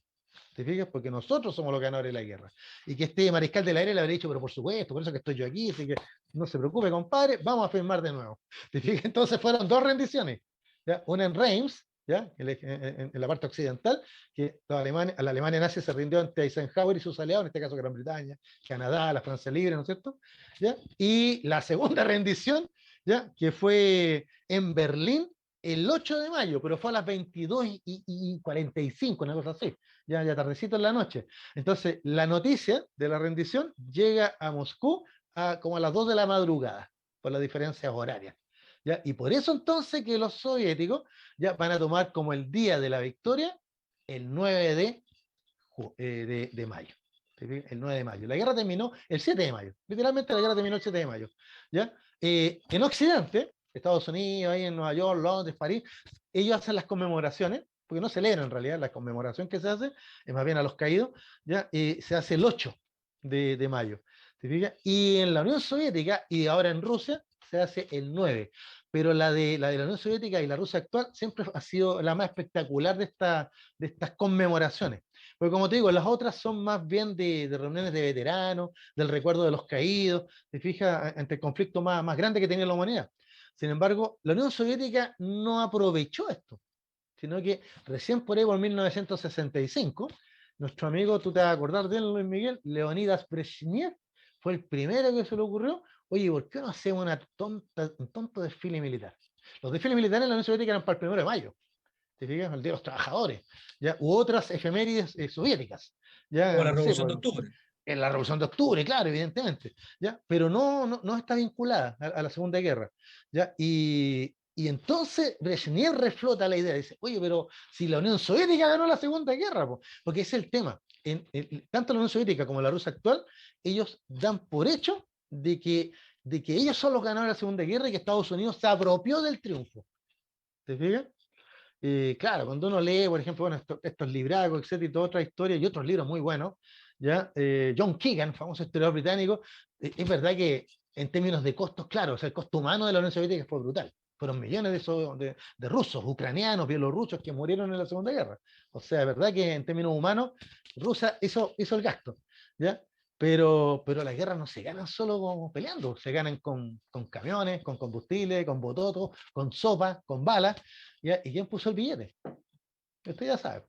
¿Te fijas? Porque nosotros somos los ganadores de la guerra. Y que este mariscal del aire le habría dicho, pero por supuesto, por eso que estoy yo aquí, así que no se preocupe, compadre, vamos a firmar de nuevo. ¿Te fijas? Entonces fueron 2 rendiciones. ¿Ya? Una en Reims, ¿ya? En la parte occidental, que la Alemania nazi se rindió ante Eisenhower y sus aliados, en este caso Gran Bretaña, Canadá, la Francia Libre, ¿no es cierto? ¿Ya? Y la segunda rendición, ¿ya? Que fue en Berlín el 8 de mayo, pero fue a las 22:45, una cosa así, ya tardecito en la noche. Entonces, la noticia de la rendición llega a Moscú como a las 2 de la madrugada, por las diferencias horarias. ¿Ya? Y por eso entonces que los soviéticos ya van a tomar como el día de la victoria el 9 de mayo. El 9 de mayo. La guerra terminó el 7 de mayo. Literalmente la guerra terminó el 7 de mayo. ¿Ya? En Occidente, Estados Unidos, ahí en Nueva York, Londres, París, ellos hacen las conmemoraciones, porque no celebran en realidad, la conmemoración que se hace, es más bien a los caídos, ¿ya? Se hace el 8 de mayo. ¿Te fijas? Y en la Unión Soviética y ahora en Rusia se hace el 9. Pero la de la Unión Soviética y la Rusia actual siempre ha sido la más espectacular de estas conmemoraciones. Porque como te digo, las otras son más bien de reuniones de veteranos, del recuerdo de los caídos, te fijas, ante el conflicto más grande que tenía la humanidad. Sin embargo, la Unión Soviética no aprovechó esto, sino que recién por ahí, por 1965, nuestro amigo, tú te vas a acordar de él, Luis Miguel, Leonidas Brezhnev, fue el primero que se le ocurrió, oye, ¿por qué no hacemos un tonto desfile militar? Los desfiles militares en la Unión Soviética eran para el 1 de mayo, ¿te fijas? El Día de los Trabajadores, ¿ya? U otras efemérides soviéticas, O ¿ya? la No sé, Revolución pues, de Octubre. en la Revolución de Octubre, claro, evidentemente, ¿ya? Pero no está vinculada a la Segunda Guerra, ¿ya? Y entonces Brezhnev reflota la idea, dice, oye, pero si la Unión Soviética ganó la Segunda Guerra, porque ese es el tema, tanto la Unión Soviética como la Rusia actual, ellos dan por hecho de que de que ellos son los ganadores de la Segunda Guerra y que Estados Unidos se apropió del triunfo. ¿Te fijas? Claro, cuando uno lee, por ejemplo, bueno, estos libracos, etcétera, y toda otra historia, y otros libros muy buenos, ¿ya? John Keegan, famoso historiador británico, es verdad que en términos de costos, claro, o sea, el costo humano de la Unión Soviética fue brutal. Fueron millones de rusos, ucranianos, bielorrusos que murieron en la Segunda Guerra. O sea, es verdad que en términos humanos, Rusia hizo el gasto, ¿ya? Pero las guerras no se ganan solo peleando, se ganan con camiones, con combustible, con bototos, con sopa, con balas. ¿Ya? ¿Y quién puso el billete? Usted ya sabe.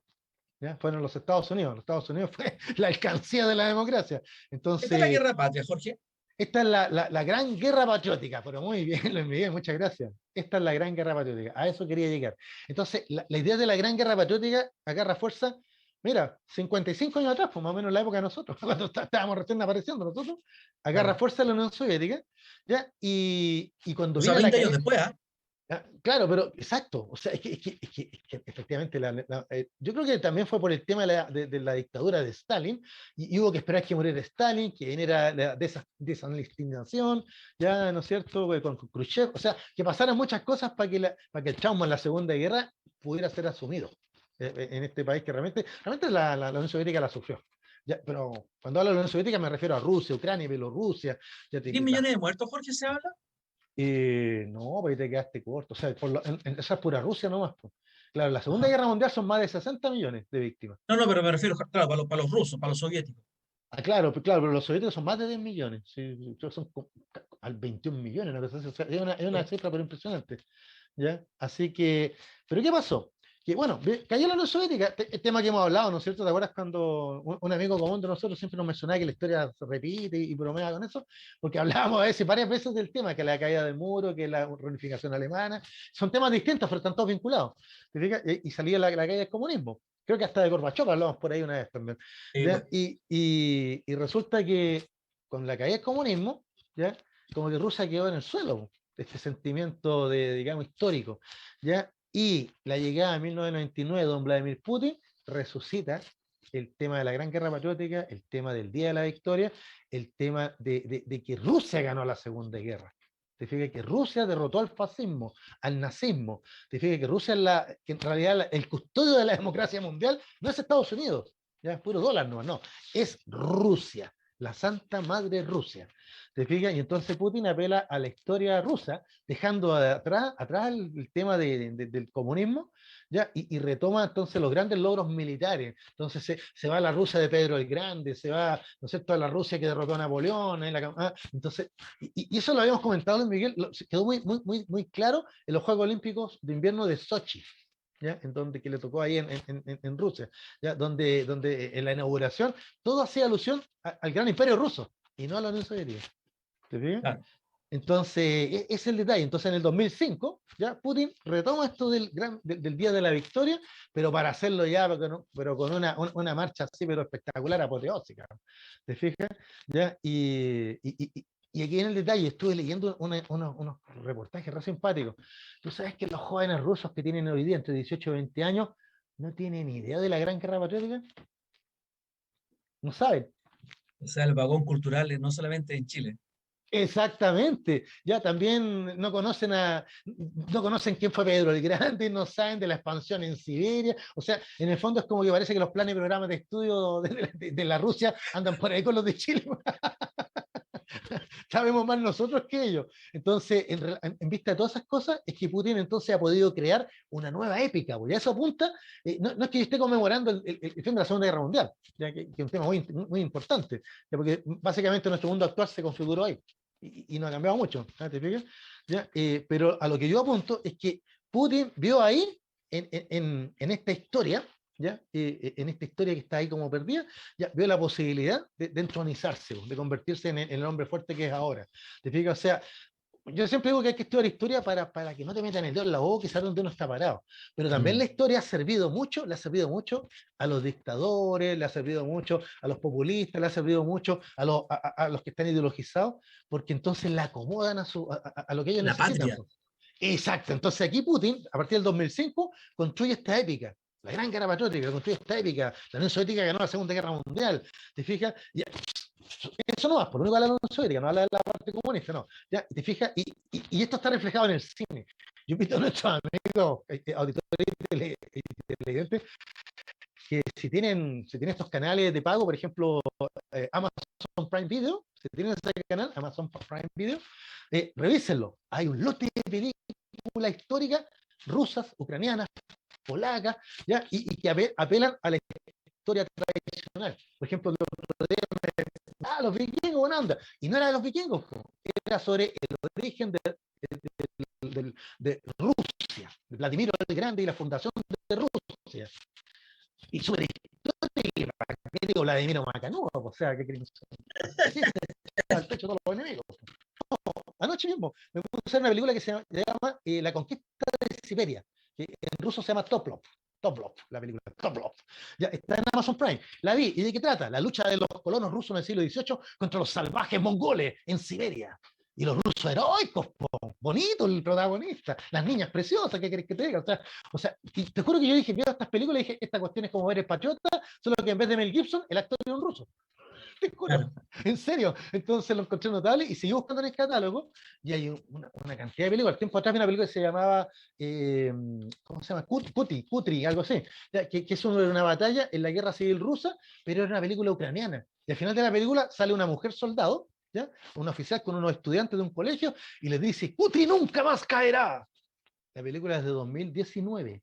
¿Ya? Fueron los Estados Unidos. Los Estados Unidos fue la alcancía de la democracia. Esta es la Entonces, guerra patria, Jorge. esta es la gran guerra patriótica, pero muy bien, lo envié, muchas gracias. Esta es la gran guerra patriótica, a eso quería llegar. Entonces, la idea de la gran guerra patriótica agarra fuerza, mira, 55 años atrás, pues más o menos en la época de nosotros, cuando estábamos recién apareciendo nosotros, agarra fuerza la Unión Soviética, ¿ya? Y cuando O sea, viene la 20 años caída. después, ¿ah? Claro, pero exacto, o sea, es que efectivamente yo creo que también fue por el tema de la dictadura de Stalin, y hubo que esperar que muriera Stalin, que viniera desinstanciación, ya, ¿no es cierto?, con Khrushchev, o sea, que pasaran muchas cosas para que el trauma en la Segunda Guerra pudiera ser asumido en este país que realmente la Unión Soviética la sufrió. Ya, pero cuando hablo de la Unión Soviética me refiero a Rusia, Ucrania, Bielorrusia. Ya 10 millones de muertos, Jorge, se habla. No, pues ahí te quedaste corto. O sea, esa es pura Rusia nomás, pues. Claro, la Segunda Guerra Mundial son más de 60 millones de víctimas. No, no, pero me refiero, claro, para los rusos, para los soviéticos. Claro, pero los soviéticos son más de 10 millones. Sí, son al 21 millones, una cosa así. O sea, es una cifra pero impresionante. ¿Ya? Así que, ¿pero qué pasó? Que bueno, cayó la Unión Soviética, el tema que hemos hablado, ¿no es cierto? ¿Te acuerdas cuando un amigo común de nosotros siempre nos mencionaba que la historia se repite y bromea con eso? Porque hablábamos a veces, varias veces del tema, que la caída del muro, que la reunificación alemana, son temas distintos, pero están todos vinculados. ¿Te fijas? Y salía la caída del comunismo. Creo que hasta de Gorbachev hablamos por ahí una vez también. ¿Ya? Bueno. Y resulta que con la caída del comunismo, ¿ya? Como que Rusia quedó en el suelo, este sentimiento digamos, histórico, ¿ya? Y la llegada de 1999 de don Vladimir Putin resucita el tema de la Gran Guerra Patriótica, el tema del Día de la Victoria, el tema de que Rusia ganó la Segunda Guerra. Te fijas que Rusia derrotó al fascismo, al nazismo. Te fijas que Rusia que en realidad el custodio de la democracia mundial no es Estados Unidos, ya es puro dólar, no, es Rusia, la Santa Madre Rusia. ¿Te fijas? Y entonces Putin apela a la historia rusa, dejando atrás el tema del comunismo, ¿ya? Y retoma entonces los grandes logros militares. Entonces se va a la Rusia de Pedro el Grande, se va, ¿no es cierto?, a la Rusia que derrotó a Napoleón. Entonces, y eso lo habíamos comentado, Luis Miguel, quedó muy claro en los Juegos Olímpicos de Invierno de Sochi. ¿Ya? En donde que le tocó ahí en Rusia, ¿ya? Donde en la inauguración todo hacía alusión al gran imperio ruso y no a la Unión Soviética. ¿Te fijas? Claro. Entonces, ese es el detalle. Entonces, en el 2005, ya Putin retoma esto del Día de la Victoria, pero para hacerlo ya, pero con una marcha así, pero espectacular, apoteósica. ¿Te fijas? ¿Ya? Y aquí en el detalle, estuve leyendo unos reportajes re simpáticos. Tú sabes que los jóvenes rusos que tienen hoy día entre 18 y 20 años no tienen ni idea de la Gran Guerra Patriótica. No saben. O sea, el vagón cultural no solamente en Chile. Exactamente, ya también no conocen quién fue Pedro el Grande, no saben de la expansión en Siberia, o sea, en el fondo es como que parece que los planes y programas de estudio de la Rusia andan por ahí con los de Chile. Sabemos más nosotros que ellos. Entonces, en vista de todas esas cosas, es que Putin entonces ha podido crear una nueva épica, porque a eso apunta, no es que esté conmemorando el fin de la Segunda Guerra Mundial, ya que es un tema muy importante, ya porque básicamente nuestro mundo actual se configuró ahí. Y no ha cambiado mucho, ¿te fijas? ¿Ya? Pero a lo que yo apunto es que Putin vio ahí, en esta historia, ¿ya? En esta historia que está ahí como perdida, ya vio la posibilidad de entronizarse, de convertirse en el hombre fuerte que es ahora. ¿Te fijas? O sea, yo siempre digo que hay que estudiar historia para que no te metan el dedo en la boca y saber dónde uno está parado. Pero también la historia le ha servido mucho a los dictadores, le ha servido mucho a los populistas, le ha servido mucho a los que están ideologizados, porque entonces la acomodan a lo que ellos La necesitan. patria. Exacto. Entonces aquí Putin, a partir del 2005, construye esta épica. La Gran Guerra Patriótica, construye esta épica. La Unión Soviética ganó la Segunda Guerra Mundial. ¿Te fijas? eso no va, por lo único habla de la Unión Soviética, no habla de la parte comunista, no. ¿Ya? ¿Te fijas? Y esto está reflejado en el cine. Yo invito a nuestros amigos, auditores y televidentes, que si tienen estos canales de pago, por ejemplo, Amazon Prime Video, si tienen ese canal, Amazon Prime Video, revísenlo. Hay un lote de películas históricas rusas, ucranianas, polacas, ¿ya? Y que apelan a la historia tradicional. Por ejemplo, los vikingos, buena onda. Y no era de los vikingos, era sobre el origen de Rusia, de Vladimiro el Grande y la fundación de Rusia. Y sobre histórica, ¿qué digo? Vladimiro Macanudo, o sea, ¿qué creen? Sí, se al pecho todos los enemigos. Anoche mismo me puse a hacer una película que se llama La Conquista de Siberia, que en ruso se llama Toplov. Toplov, la película Toplov. Ya está en Amazon Prime. La vi. ¿Y de qué trata? La lucha de los colonos rusos en el siglo XVIII contra los salvajes mongoles en Siberia. Y los rusos heroicos, bonito el protagonista, las niñas preciosas, ¿qué querés que te diga? O sea, te juro que yo dije, veo estas películas y dije, esta cuestión es como ver el Patriota, solo que en vez de Mel Gibson, el actor era un ruso. Te juro, claro. En serio. Entonces lo encontré notable y seguí buscando en el catálogo y hay una cantidad de películas. Al tiempo atrás vi una película que se llamaba, ¿cómo se llama? Kutri, algo así, que es una batalla en la guerra civil rusa, pero era una película ucraniana. Y al final de la película sale una mujer soldado, ¿ya? Un oficial con unos estudiantes de un colegio y les dice, Kutri nunca más caerá. La película es de 2019.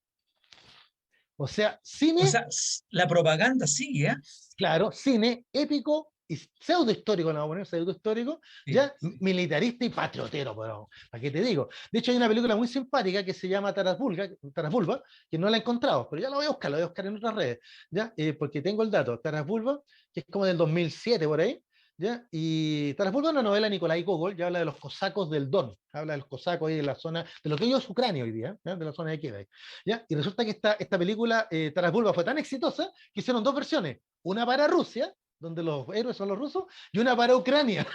O sea, cine... O sea, la propaganda sigue, ¿eh? Claro, cine épico y pseudo histórico, no vamos a poner pseudo histórico, sí, ya sí. Militarista y patriotero, pero ¿para qué te digo? De hecho, hay una película muy simpática que se llama Taras Bulba, que no la he encontrado, pero ya la voy a buscar en otras redes, ¿ya? Porque tengo el dato, Taras Bulba, que es como del 2007 por ahí, ¿ya? Y Taras Bulba es una novela de Nikolai Gogol, ya habla de los cosacos del Don, habla de los cosacos ahí de la zona, de lo que hoy es Ucrania hoy día, ¿ya? De la zona de Kiev, ¿ya? Y resulta que esta película, Taras Bulba, fue tan exitosa que hicieron dos versiones, una para Rusia, donde los héroes son los rusos, y una para Ucrania,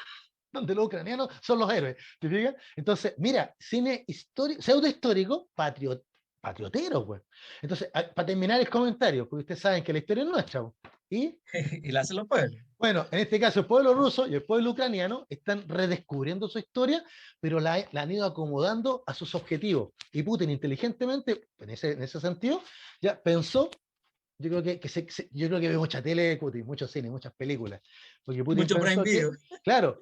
donde los ucranianos son los héroes. ¿Te fijas? Entonces, mira, cine histórico, pseudo histórico, patriotero, pues. Entonces, para terminar el comentario, porque ustedes saben que la historia es nuestra, y la hacen los pueblos. Bueno, en este caso el pueblo ruso y el pueblo ucraniano están redescubriendo su historia, pero la han ido acomodando a sus objetivos. Y Putin inteligentemente, en ese sentido, ya pensó. Yo creo que ve mucha tele, Putin, mucho cine, muchas películas. Porque Putin mucho Prime Video. Claro,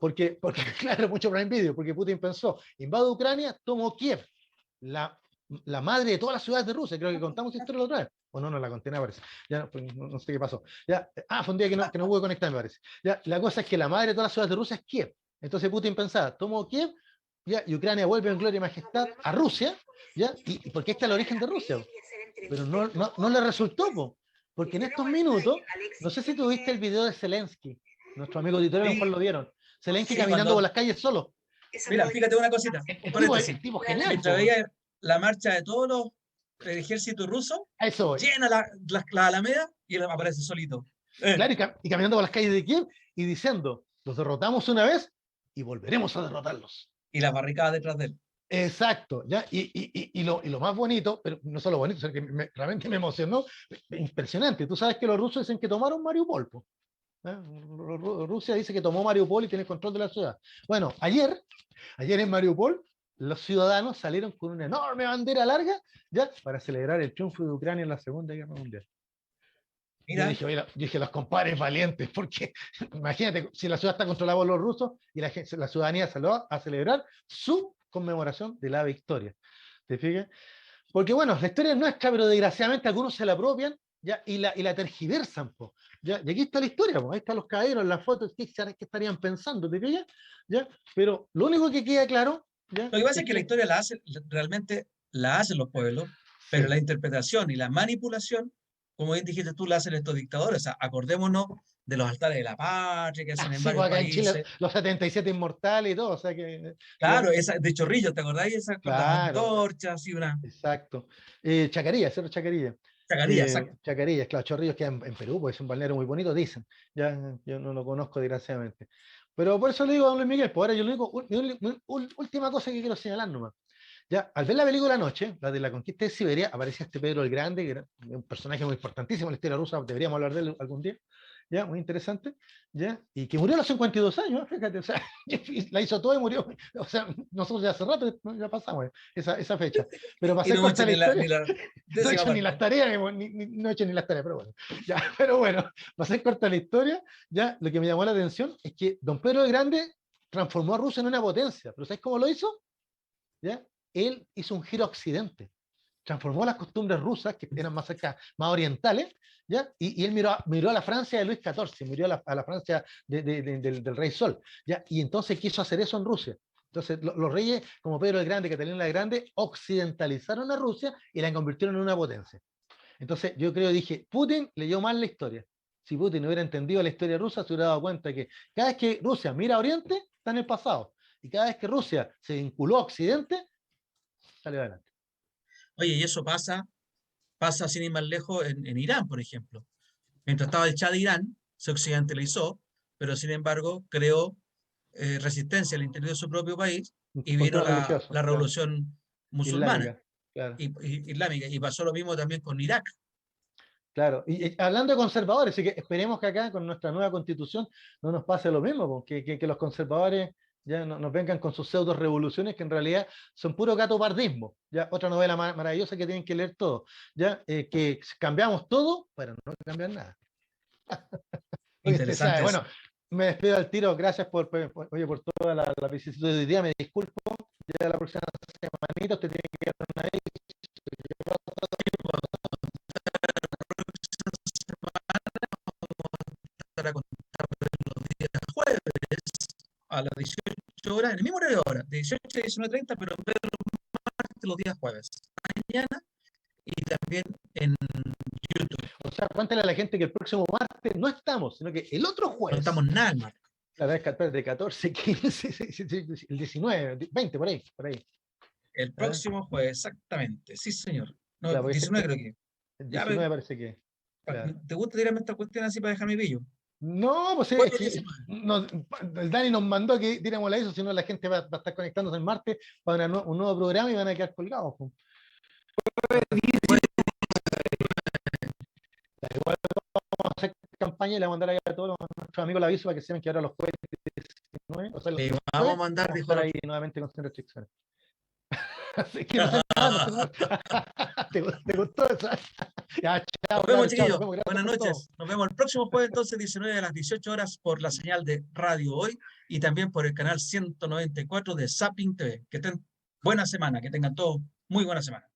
claro, mucho Prime Video, porque Putin pensó, invado Ucrania, tomo Kiev, la madre de todas las ciudades de Rusia. Creo que contamos esta historia la otra vez. O no la conté, me parece. Ya no sé qué pasó. Ya, fue un día que no pude conectar, me parece. Ya, la cosa es que la madre de todas las ciudades de Rusia es Kiev. Entonces Putin pensaba, tomo Kiev, ya, y Ucrania vuelve en gloria y majestad a Rusia, ya, y porque este es el origen de Rusia. Pero no le resultó, po. Porque en estos minutos, no sé si tuviste el video de Zelensky, nuestro amigo editor, a lo mejor lo vieron. Zelensky caminando por las calles solo. Mira, fíjate una cosita. El tipo genial. Mientras veía la marcha de todos los ejércitos rusos, llena la Alameda y él aparece solito. Claro, y caminando por las calles de Kiev y diciendo, los derrotamos una vez y volveremos a derrotarlos. Y las barricadas detrás de él. Exacto, ¿ya? Y lo más bonito, pero no solo bonito, sino que realmente me emocionó, impresionante. Tú sabes que los rusos dicen que tomaron Mariupol, ¿eh? Rusia dice que tomó Mariupol y tiene control de la ciudad. Bueno, ayer en Mariupol, los ciudadanos salieron con una enorme bandera larga, ¿ya? Para celebrar el triunfo de Ucrania en la Segunda Guerra Mundial. Mira. Yo dije, los compadres valientes, porque imagínate, si la ciudad está controlada por los rusos y la ciudadanía salió a celebrar su conmemoración de la victoria. ¿Te fijas? Porque bueno, la historia es nuestra, pero desgraciadamente algunos se la apropian, ¿ya? Y la tergiversan, po, ¿ya? Y aquí está la historia, po. Ahí están los caballeros, las fotos, ¿qué estarían pensando? ¿Te fijas? ¿Ya? Pero lo único que queda claro, ¿ya? Lo que pasa es que la historia realmente la hacen los pueblos, pero sí. La interpretación y la manipulación, como bien dijiste tú, la hacen estos dictadores. O sea, acordémonos de los altares de la patria que hacen en varios países. En Chile, los 77 inmortales y todo, o sea que... Claro, esa de Chorrillos, ¿te acordáis? Esa con las antorchas y una... Exacto. Chacarilla, Cerro Chacarilla. Chacarilla, exacto. Chacarillas, claro, Chorrillos queda en Perú, porque es un balneario muy bonito, dicen. Ya, yo no lo conozco, desgraciadamente. Pero por eso le digo a don Luis Miguel, pues ahora yo le digo, última cosa que quiero señalar nomás. Ya, al ver la película anoche, la de la conquista de Siberia, aparece este Pedro el Grande, que era un personaje muy importantísimo en la historia rusa, deberíamos hablar de él algún día. ya, muy interesante, ya, y que murió a los 52 años, fíjate, o sea, la hizo todo y murió, o sea, nosotros ya hace rato ya pasamos esa fecha, pero para Y hacer no hemos hecho corta la ni historia, la no he décima hecho ni las parte. tareas, no he hecho ni las tareas, pero bueno, ya, pero bueno, para hacer corta la historia, ya, lo que me llamó la atención es que don Pedro el Grande transformó a Rusia en una potencia, pero ¿sabes cómo lo hizo? ¿Ya? Él hizo un giro a Occidente, transformó las costumbres rusas, que eran más cerca, más orientales, ¿ya? Y él miró a la Francia de Luis XIV, miró a la Francia del Rey Sol, ¿ya? Y entonces quiso hacer eso en Rusia. Entonces, los reyes, como Pedro el Grande, Catalina el Grande, occidentalizaron a Rusia y la convirtieron en una potencia. Entonces, yo dije, Putin leyó mal la historia. Si Putin hubiera entendido la historia rusa, se hubiera dado cuenta que cada vez que Rusia mira a Oriente, está en el pasado. Y cada vez que Rusia se vinculó a Occidente, salió adelante. Oye, y eso pasa sin ir más lejos en Irán, por ejemplo. Mientras estaba el Shah de Irán, se occidentalizó, pero sin embargo creó resistencia al interior de su propio país y vino Control religioso, la claro. revolución musulmana Islámica, claro. islámica. Y pasó lo mismo también con Irak. Claro, y hablando de conservadores, así que esperemos que acá con nuestra nueva constitución no nos pase lo mismo, que los conservadores ya no, nos vengan con sus pseudo revoluciones que en realidad son puro gatopardismo. Ya otra novela maravillosa que tienen que leer todos, ya que cambiamos todo, pero no cambian nada. Oye, usted sabe, Interesante bueno, eso. me despido al tiro, gracias oye, por toda la vicisitud de hoy día, me disculpo, ya la próxima semanita usted tiene que ir a una vez. Para contar los días jueves a las 18 horas, en el mismo horario de ahora, de 18 a 19:30, pero en vez de los días jueves. Mañana y también en YouTube. O sea, cuéntale a la gente que el próximo martes no estamos, sino que el otro No jueves, estamos nada, Marco. la vez de 14, 15, el 19, 20, por ahí, por ahí. El ¿Ah? próximo jueves, exactamente. Sí, señor. No, Claro, 19 creo que. el Ya, 19 parece que. Claro. ¿te gusta tirarme esta cuestión así para dejar mi pillo? No, pues es Jueves que 19. el Dani nos mandó que tiremos eso, si no la gente va a estar conectándose el martes para un nuevo programa y van a quedar colgados. Pues. Igual vamos a hacer campaña y le vamos a mandar a todos nuestros amigos el aviso para que sepan que ahora los jueves 19, o sea, los Le vamos a jueves, mandar, vamos a dijo estar el ahí otro. nuevamente con sin restricciones. Así que no sé nada, no sé nada. ¿Te gustó eso? Ya, chao, Nos vemos, claro, chao, nos chiquillos. vemos, gracias Buenas por todo. noches. Nos vemos el próximo jueves, entonces, 19 a las 18 horas por la señal de Radio Hoy y también por el canal 194 de Zapping TV. Que estén buena semana, que tengan todos muy buena semana.